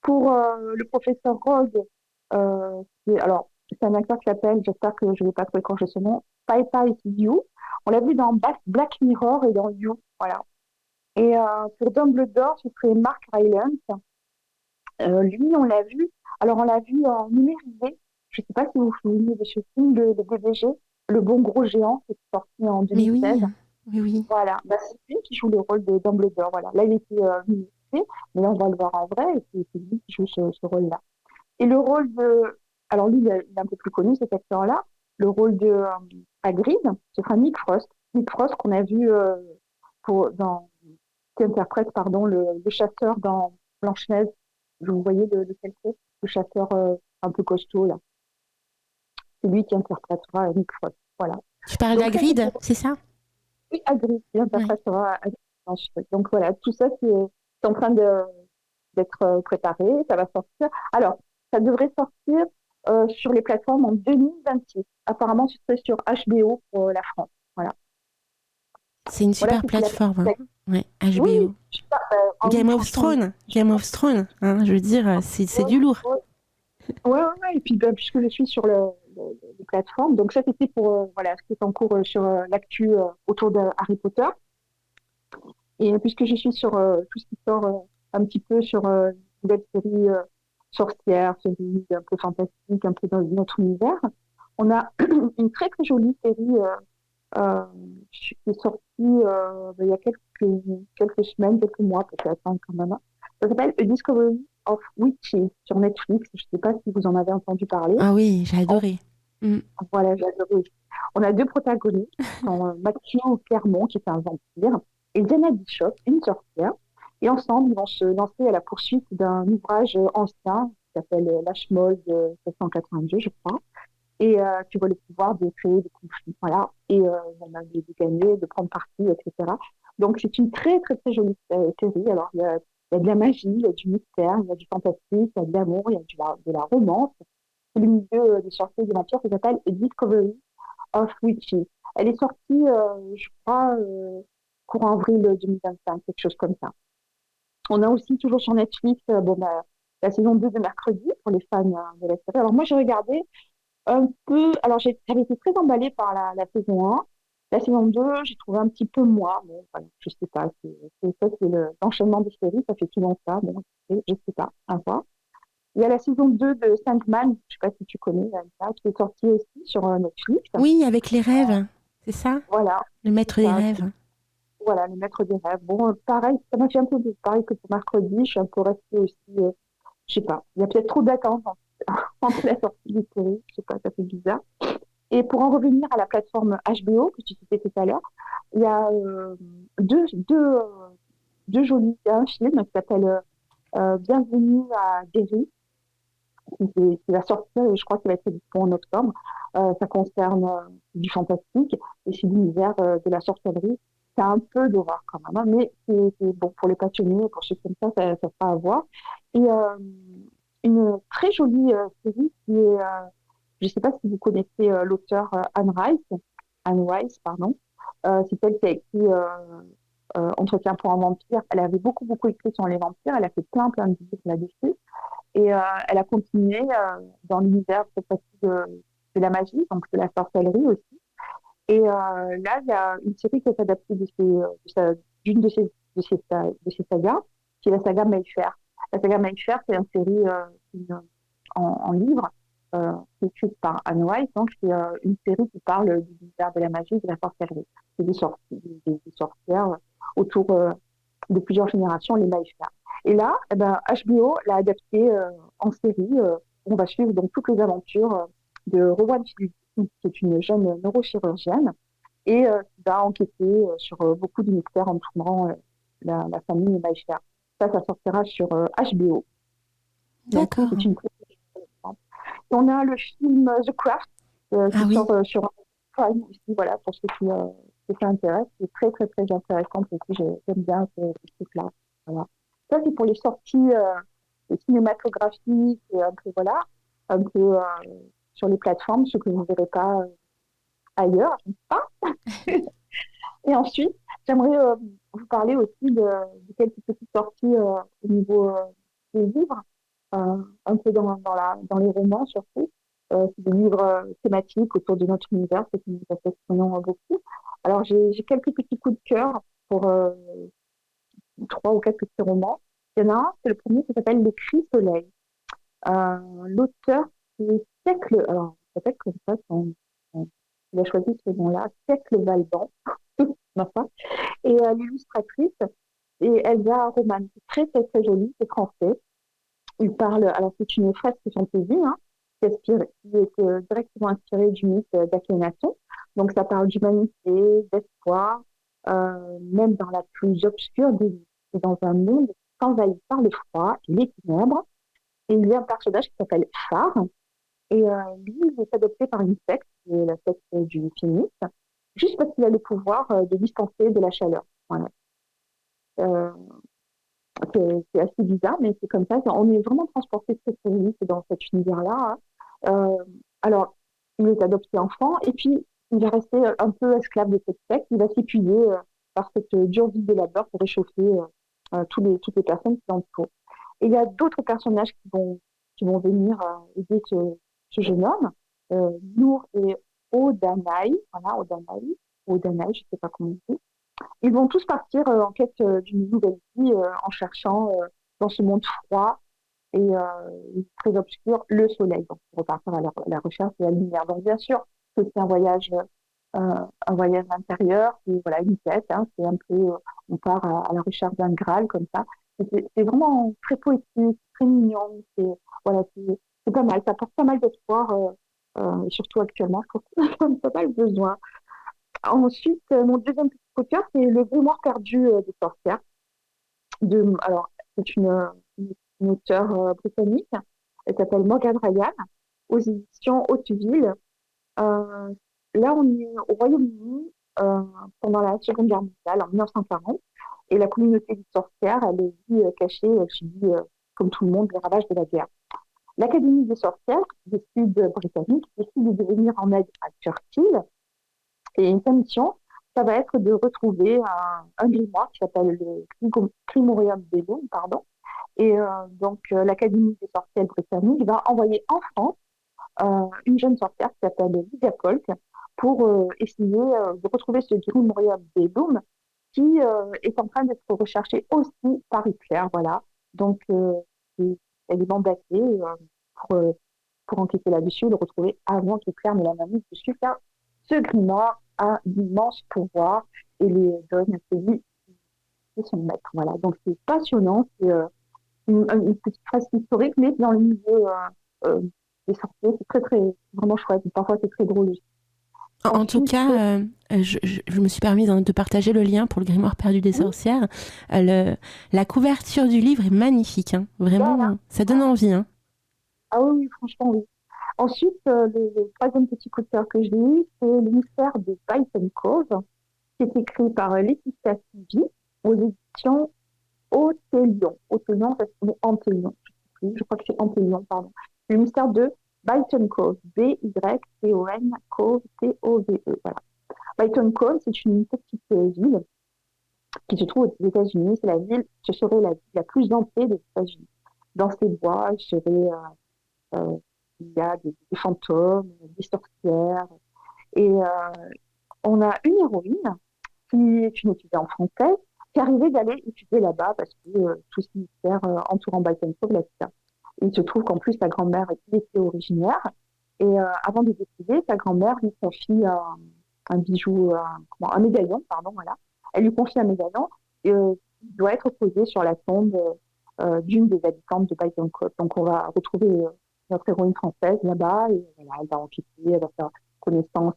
Pour le professeur Rogue, c'est un acteur qui s'appelle, j'espère que je ne vais pas trop écorcher son nom, Paita You. On l'a vu dans Black Mirror et dans You. Voilà. Et pour Dumbledore, ce serait Mark Rylance. Lui, on l'a vu. Alors, on l'a vu en numérisé. Je ne sais pas si vous vous souvenez de ce film de BBG, Le Bon Gros Géant, qui est sorti en 2016. Oui. Voilà. C'est lui qui joue le rôle de Dumbledore. Voilà. Là, il était numérisé, mais là, on va le voir en vrai. Et c'est lui qui joue ce rôle-là. Et le rôle de... Alors, lui, il est un peu plus connu, cet acteur-là. Le rôle de Hagrid, ce sera Nick Frost. Nick Frost, qu'on a vu qui interprète le chasseur dans Blanche-Neige. Vous voyez de quel c'est? Le chasseur un peu costaud, là. c'est lui qui interprétera Nick Frost. Voilà. Tu parles Donc, d'Hagrid, c'est ça? Oui, Hagrid qui interprétera Hagrid dans le truc. Donc voilà, tout ça c'est en train d'être préparé, ça va sortir. Alors, ça devrait sortir sur les plateformes en 2026. Apparemment, ce serait sur HBO pour la France. Voilà. C'est une super Voilà, c'est ce qu'il a plateforme. fait. Ouais, HBO. Oui, je sais pas, Game of franchement, Thrones. Game of Thrones. Hein, je veux dire, c'est du lourd. Ouais. Et puis, puisque je suis sur les plateformes, donc ça, c'était pour voilà, ce qui est en cours sur l'actu autour de Harry Potter. Et puisque je suis sur tout ce qui sort un petit peu sur une nouvelle série sorcière, série un peu fantastique, un peu dans notre univers, on a une très très jolie série qui est sortie il y a quelques semaines, quelques mois peut-être hein, quand même. Ça s'appelle A Discovery of Witches sur Netflix. Je ne sais pas si vous en avez entendu parler. Ah oui, j'ai adoré. Voilà, j'ai adoré. On a deux protagonistes, Matthew Clermont qui est un vampire et Diana Bishop, une sorcière. Et ensemble, ils vont se lancer à la poursuite d'un ouvrage ancien qui s'appelle L'Ashmold 782, je crois, et qui voit le pouvoir de créer des conflits. Voilà. Et de gagner, de prendre parti, etc. Donc, c'est une très, très, très jolie série. Alors, il y a de la magie, il y a du mystère, il y a du fantastique, il y a de l'amour, il y a de la romance. C'est le milieu des sorciers et des vampires qui s'appelle A Discovery of Witches. Elle est sortie, je crois, courant avril 2025, quelque chose comme ça. On a aussi toujours sur Netflix la saison 2 de mercredi pour les fans de la série. Alors moi, j'ai regardé un peu. Alors j'avais été très emballée par la saison 1. La saison 2, j'ai trouvé un petit peu moins. Bon, voilà, je sais pas. C'est l'enchaînement des séries. Ça fait souvent ça. Bon, je sais pas. À voir. Il y a la saison 2 de Sandman, je ne sais pas si tu connais, qui est sortie aussi sur Netflix. Oui, avec les rêves, c'est ça? Voilà. Le maître des rêves. Voilà, le maître des rêves. Bon, pareil, ça m'a fait un peu pareil que pour mercredi. Je suis un peu restée aussi, je sais pas, il y a peut-être trop d'attentes entre la sortie des séries. Je sais pas, ça fait bizarre. Et pour en revenir à la plateforme HBO, que tu citais tout à l'heure, il y a deux jolis. Il y a un film qui s'appelle Bienvenue à Derry, qui va sortir, et je crois qu'il va être dispo en octobre. Ça concerne du fantastique et c'est l'univers de la sorcellerie. C'est un peu d'horreur quand même, hein, mais c'est bon pour les passionnés, pour ceux qui aiment ça sera à voir. Et une très jolie série qui est, je ne sais pas si vous connaissez l'auteur Anne Rice, pardon. C'est elle qui a écrit Entretien pour un vampire. Elle avait beaucoup écrit sur les vampires. Elle a fait plein de livres là-dessus. Et elle a continué dans l'univers de la magie, donc de la sorcellerie aussi. Et là, il y a une série qui est adaptée d'une de ces sagas, qui est la saga Mayfair. La saga Mayfair, c'est une série en livre qui est écrite par Anne Rice, donc c'est une série qui parle de l'univers de la magie et de la sorcellerie. C'est des sorcières autour de plusieurs générations, les Mayfair. Et là, HBO l'a adapté en série. On va suivre donc toutes les aventures de Rowan Phillips, qui est une jeune neurochirurgienne, et qui va enquêter sur beaucoup de mystères entourant la famille Mayfair. Ça sortira sur HBO. D'accord. Donc, c'est une on a le film The Craft qui sort sur Prime aussi, voilà, pour ceux qui ça intéresse. C'est très, très, très intéressant. J'aime bien ce truc-là. Voilà. Ça, c'est pour les sorties cinématographiques et un peu sur les plateformes, ce que vous ne verrez pas ailleurs, je ne sais pas. Et ensuite, j'aimerais vous parler aussi de quelques petites sorties au niveau des livres, un peu dans les romans surtout. C'est des livres thématiques autour de notre univers, c'est qui nous affectionnons beaucoup. Alors, j'ai quelques petits coups de cœur pour 3 ou 4 petits romans. Il y en a un, c'est le premier qui s'appelle Les Cris Soleil. L'auteur, c'est Siècle, alors, ça s'appelle comme ça, il a choisi ce nom-là, Siècle Valban, et l'illustratrice, et Elsa Roman. C'est très, très, très joli, c'est français. Il parle, alors c'est une fresque fantaisie, hein, qui est directement inspirée du mythe d'Akhénaton. Donc ça parle d'humanité, d'espoir, même dans la plus obscure des vies. C'est dans un monde envahi par le froid et les ténèbres. Et il y a un personnage qui s'appelle Phare, Et lui, il est adopté par une secte, qui est la secte du féminisme, juste parce qu'il a le pouvoir de dispenser de la chaleur. Voilà. Euh, c'est assez bizarre, mais c'est comme ça. On est vraiment transporté très très vite dans cet univers-là, hein. Alors, il est adopté enfant, et puis il va rester un peu esclave de cette secte. Il va s'épuiser par cette dure vie de labeur pour réchauffer toutes les personnes qui l'entourent. Et il y a d'autres personnages qui vont venir aider ce jeune homme, Nour et Odanai, voilà, Odanai, je ne sais pas comment on dit. Ils vont tous partir en quête d'une nouvelle vie en cherchant dans ce monde froid et très obscur le soleil. Donc, pour repartir à la recherche de la lumière. Donc, bien sûr, c'est aussi un voyage intérieur, et voilà, une quête. Hein, c'est un peu, on part à la recherche d'un Graal comme ça. C'est vraiment très poétique, très mignon. Voilà, c'est pas mal. Ça apporte pas mal d'espoir, et surtout actuellement, je trouve qu'on a pas mal besoin. Ensuite, mon deuxième petit coup de cœur, c'est Le Grimoire perdu des sorcières. Alors, c'est une auteure britannique. Elle s'appelle Morgan Ryan, aux éditions Hauteville. Euh, Là, on est au Royaume-Uni pendant la Seconde Guerre mondiale, en 1940. Et la communauté des sorcières, elle est cachée, elle subit, comme tout le monde, les ravages de la guerre. L'Académie des sorcières des Sud-Britanniques décide de venir en aide à Churchill. Et sa mission, ça va être de retrouver un grimoire qui s'appelle le Grimorium Bellum, pardon. Et donc, l'Académie des sorcières britanniques va envoyer en France une jeune sorcière qui s'appelle Lydia Polk pour essayer de retrouver ce Grimorium Bellum qui est en train d'être recherché aussi par Hitler. Voilà. Donc, elle est mandatée pour enquêter là-dessus, le retrouver avant qu'Hitler ne la main dessus, car ce grimoire a d'immenses pouvoirs et les donne à celui qui est son maître. Voilà. Donc, c'est passionnant. C'est une petite phrase historique, mais dans le milieu des sorciers, c'est très, très, vraiment chouette. Parfois, c'est très drôle aussi. En tout cas, je me suis permise de partager le lien pour le grimoire perdu des sorcières. La couverture du livre est magnifique, hein. Vraiment, voilà. Ça donne envie. Hein. Ah oui, franchement, oui. Ensuite, le troisième petit coup de cœur que j'ai eu, c'est Le mystère de Byton Cove, qui est écrit par Laetitia Sivi aux éditions Autélion. Autélion, ça se dit Antélion. Je crois que c'est Antélion, pardon. Le mystère de Byton Cove, B-Y-T-O-N, Cove, T-O-V-E. Voilà. Byton Cove, c'est une petite ville qui se trouve aux États-Unis. Ce serait la ville la plus hantée des États-Unis. Dans ces bois, il y a des fantômes, des sorcières. Et on a une héroïne qui est une étudiante française qui est arrivée d'aller étudier là-bas parce que tout ce mystère entourant Byton Cove, là, il se trouve qu'en plus, sa grand-mère était originaire. Et avant de décider, sa grand-mère lui confie un bijou, un médaillon, pardon, voilà. Elle lui confie un médaillon qui doit être posé sur la tombe d'une des habitantes de Byton Cove. Donc, on va retrouver notre héroïne française là-bas et voilà, elle va enquêter, elle va faire connaissance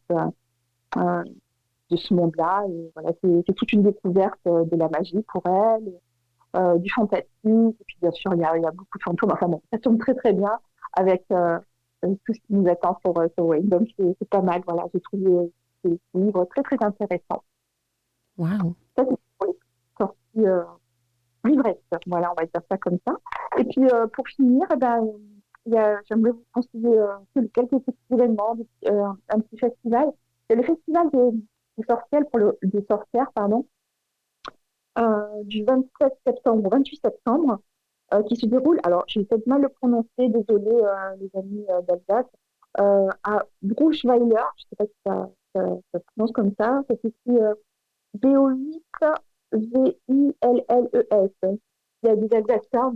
de ce monde-là. Et voilà, c'est toute une découverte de la magie pour elle. Du fantastique, et puis bien sûr, il y a beaucoup de fantômes. Enfin bon, ça tombe très très bien avec tout ce qui nous attend sur Wayne. Donc c'est pas mal, voilà, j'ai trouvé ce livre très très intéressant. Waouh! Ça, c'est pour les sorties livresses, voilà, on va dire ça comme ça. Et puis pour finir, j'aimerais vous conseiller quelques petits événements, un petit festival. C'est le festival des sorcières, pardon, du 27 septembre au 28 septembre, qui se déroule, alors je vais peut-être mal le prononcer, désolé les amis d'Alsace, à Bruchweiler, je ne sais pas si ça se prononce comme ça s'écrit B-O-8-V-I-L-L-E-S. Il y a des Alsaciens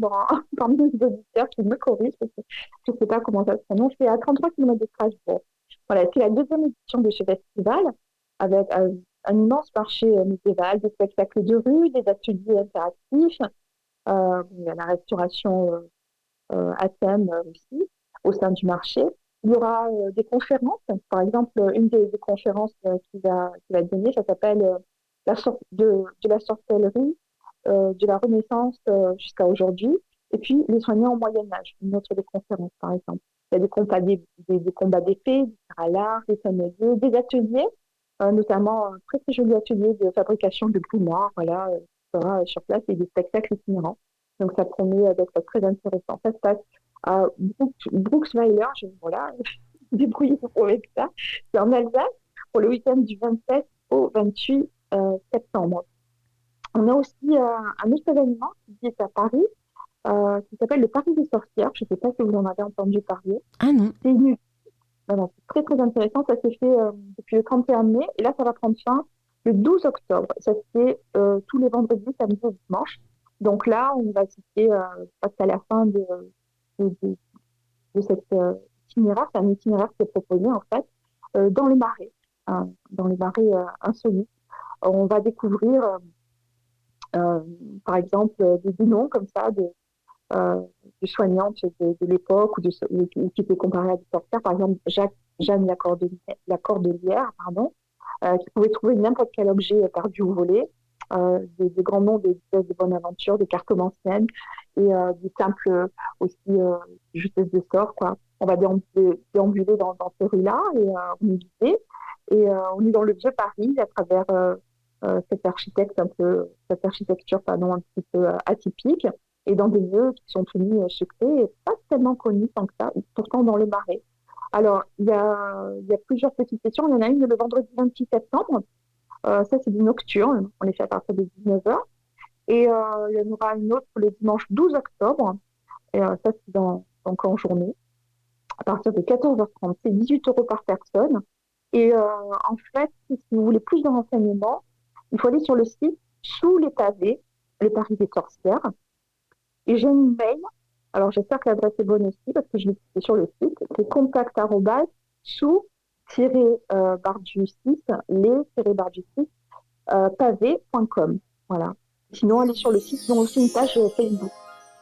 parmi les auditeurs qui me corrigent, parce que je ne sais pas comment ça se prononce. C'est à 33 km de Strasbourg. Voilà, c'est la deuxième édition de ce festival, avec un immense marché médiéval, des spectacles de rue, des ateliers interactifs. Il y a la restauration à thème aussi au sein du marché. Il y aura des conférences. Par exemple, une des conférences qui va être donnée, ça s'appelle de la sorcellerie de la Renaissance jusqu'à aujourd'hui. Et puis, les soignants au Moyen-Âge, une autre des conférences, par exemple. Il y a des combats d'épée, des tirs à l'arc, des tonneliers, des ateliers, notamment un très, très joli atelier de fabrication de grimoires, voilà, sera sur place, et des spectacles itinérants. Donc, ça promet d'être très intéressant. Ça se passe à Brooksweiler, voilà, débrouillez-vous avec ça. C'est en Alsace, pour le week-end du 27 au 28 septembre. On a aussi un autre événement qui est à Paris, qui s'appelle le Paris des sorcières. Je ne sais pas si vous en avez entendu parler. Ah non. C'est très très intéressant. Ça s'est fait depuis le 31 mai et là ça va prendre fin le 12 octobre. Ça se fait tous les vendredis, samedis et dimanches. Donc là, on va citer à la fin de cet itinéraire. C'est un itinéraire qui est proposé en fait dans les marais, dans les marais insolites. On va découvrir par exemple des noms comme ça de soignantes de l'époque ou qui étaient comparées à des sorcières, par exemple Jeanne Lacordelière, qui pouvait trouver n'importe quel objet perdu ou volé, des grands noms des vitesses de bonne aventure, des cartomanciennes et des simples aussi juteuses de sorts, quoi. On va déambuler dans ces rues-là et on est guidé et on est dans le vieux Paris à travers cette architecture un petit peu atypique et dans des lieux qui sont tenus secrets et pas tellement connus tant que ça, pourtant dans les marais. Alors, il y a plusieurs petites sessions. Il y en a une le vendredi 26 septembre. Ça, c'est des nocturnes. On les fait à partir de 19h. Et il y en aura une autre le dimanche 12 octobre. Et ça, c'est donc en journée. À partir de 14h30. C'est 18 € par personne. Et en fait, si vous voulez plus de renseignements, il faut aller sur le site Sous les pavés, le Paris des sorcières. Et j'ai une mail. Alors, j'espère que l'adresse est bonne aussi parce que je l'ai cliqué sur le site. C'est contact@sous-les-pavé.com. Voilà. Sinon, allez sur le site. Ils ont aussi une page Facebook.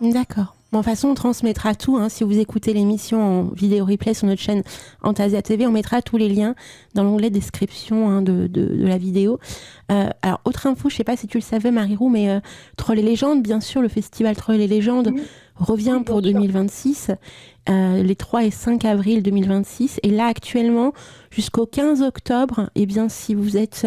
D'accord. Bon, de toute façon, on transmettra tout. Si vous écoutez l'émission en vidéo replay sur notre chaîne Antasia TV, on mettra tous les liens dans l'onglet description de la vidéo. Alors, autre info, je ne sais pas si tu le savais, Marie-Roux, mais Trolls et Légendes, bien sûr, le festival Trolls et Légendes revient pour 2026, les 3 et 5 avril 2026. Et là, actuellement, jusqu'au 15 octobre, eh bien, si vous êtes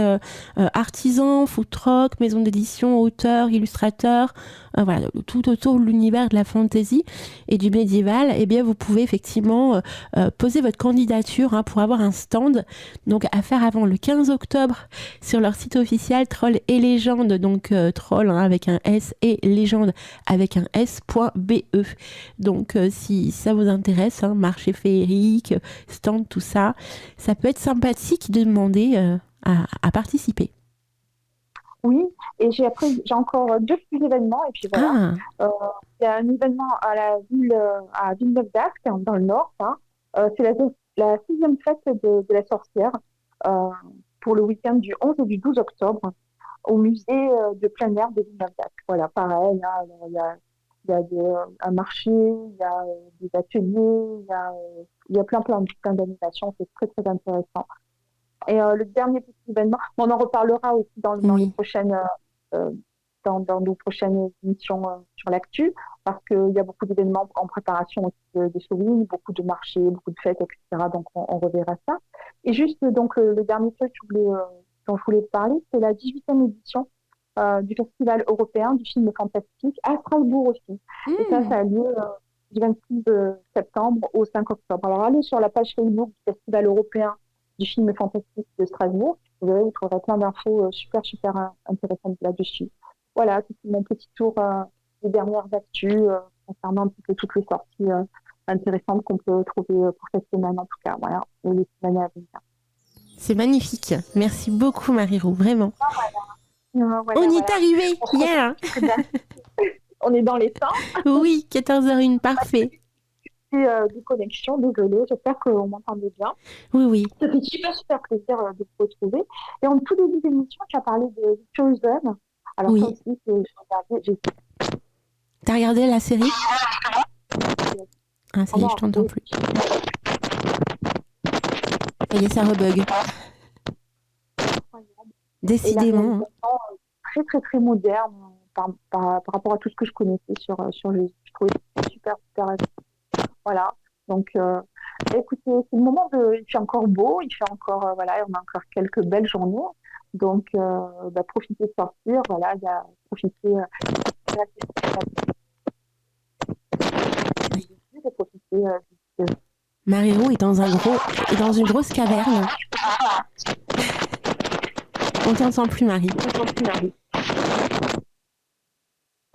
artisan, food truck, maison d'édition, auteur, illustrateur, voilà, tout autour de l'univers de la fantasy et du médiéval, eh bien, vous pouvez effectivement poser votre candidature pour avoir un stand. Donc, à faire avant le 15 octobre sur leur site officiel Trolls et Légendes, donc troll avec un S et légende avec un S.be. Donc, si ça vous intéresse, marché féerique, stand, tout ça, ça peut être sympathique de demander à participer. Oui, et j'ai encore 2 petits événements, et puis voilà. Il y a un événement à Villeneuve d'Ascq, dans le Nord. C'est la 6e fête de la sorcière pour le week-end du 11 et du 12 octobre au musée de plein air de Villeneuve d'Ascq. Voilà, pareil, il y a un marché, il y a des ateliers, il y a plein d'animations, c'est très très intéressant. Et le dernier petit événement, on en reparlera aussi dans les prochaines dans nos prochaines émissions sur l'actu, parce qu'il y a beaucoup d'événements en préparation aussi des Showings, beaucoup de marchés, beaucoup de fêtes, etc. Donc on reverra ça. Et juste donc le dernier truc dont je voulais parler, c'est la 18e édition du Festival européen du film fantastique à Strasbourg aussi. Et ça a lieu du 26 septembre au 5 octobre. Alors allez sur la page Facebook du Festival européen du film fantastique de Strasbourg. Vous verrez, vous trouverez plein d'infos super intéressantes là-dessus. Voilà, c'est mon petit tour des dernières actus concernant un petit peu toutes les sorties intéressantes qu'on peut trouver pour cette semaine en tout cas. Voilà, et les semaines à venir. C'est magnifique. Merci beaucoup, Marie-Roux, vraiment. Voilà, on y est arrivé. Yeah. On est dans les temps. Oui, 14h01, parfait. De connexion, désolée, j'espère qu'on m'entendait bien. Oui. Ça fait super plaisir de vous retrouver. Et en tout début d'émission, tu as parlé de Chosen. Alors ça aussi, T'as regardé la série? Ah, ça y est, je t'entends plus. Ça y est, ça rebug. Décidément. Très moderne, par rapport à tout ce que je connaissais sur Jésus. Je trouvais ça super, super intéressant. Voilà. Donc, écoutez, c'est le moment il fait encore beau, voilà, on a encore quelques belles journées. Donc, profitez de sortir, voilà, profitez de profiter. Mariro est dans une grosse caverne. On t'entend plus, Marie.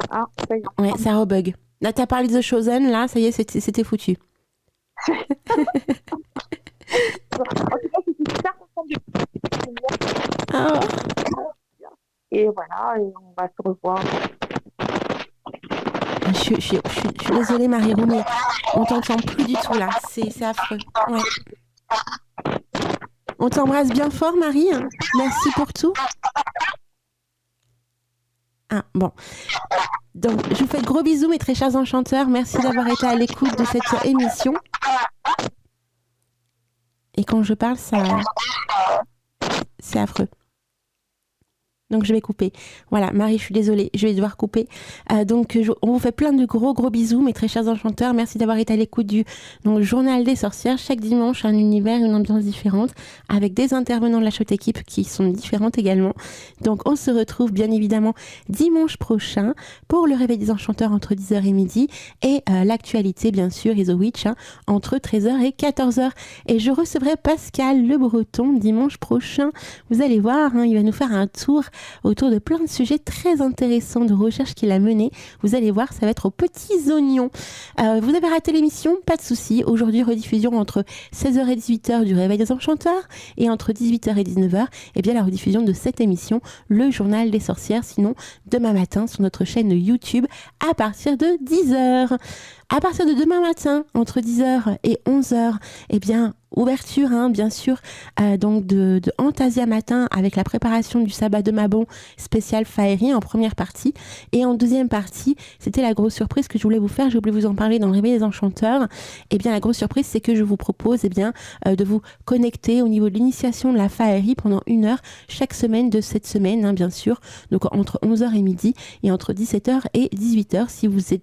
Ah, ça y est. Ouais, ça rebug. Là, t'as parlé de The Chosen, là, ça y est, c'était foutu. En tout cas, j'étais super contente de Et voilà, et on va se revoir. Je suis désolée, Mariro, mais on t'entend plus du tout, là. C'est affreux. Ouais. On t'embrasse bien fort, Marie. Merci pour tout. Ah, bon. Donc, je vous fais de gros bisous, mes très chers enchanteurs. Merci d'avoir été à l'écoute de cette émission. Et quand je parle, c'est affreux. Donc je vais couper. Voilà, Marie, je suis désolée, je vais devoir couper. On vous fait plein de gros bisous, mes très chers enchanteurs. Merci d'avoir été à l'écoute du Journal des sorcières. Chaque dimanche, un univers, une ambiance différente, avec des intervenants de la chouette équipe qui sont différentes également. Donc on se retrouve bien évidemment dimanche prochain pour le réveil des enchanteurs entre 10h et midi. Et l'actualité, bien sûr, et The Witch, entre 13h et 14h. Et je recevrai Pascal Le Breton dimanche prochain. Vous allez voir, il va nous faire un tour autour de plein de sujets très intéressants de recherche qu'il a menés. Vous allez voir, ça va être aux petits oignons. Vous avez raté l'émission, pas de souci. Aujourd'hui, rediffusion entre 16h et 18h du Réveil des Enchanteurs et entre 18h et 19h, et bien la rediffusion de cette émission, le Journal des Sorcières. Sinon, demain matin sur notre chaîne YouTube à partir de 10h. À partir de demain matin, entre 10h et 11h, eh bien, ouverture, bien sûr, donc de Antasia Matin avec la préparation du sabbat de Mabon spécial Faerie en première partie. Et en deuxième partie, c'était la grosse surprise que je voulais vous faire. J'ai oublié de vous en parler dans le Réveil des Enchanteurs. Eh bien, la grosse surprise, c'est que je vous propose, de vous connecter au niveau de l'initiation de la Faerie pendant 1 heure chaque semaine de cette semaine, bien sûr. Donc, entre 11h et midi et entre 17h et 18h,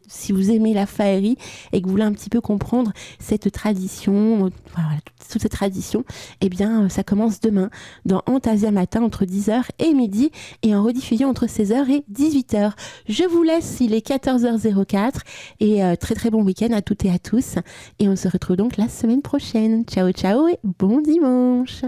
si vous aimez la Faerie et que vous voulez un petit peu comprendre cette tradition, voilà, toute cette tradition, eh bien, ça commence demain dans Antasia Matin entre 10h et midi et en rediffusion entre 16h et 18h. Je vous laisse, il est 14h04 et très très bon week-end à toutes et à tous. Et on se retrouve donc la semaine prochaine. Ciao ciao et bon dimanche.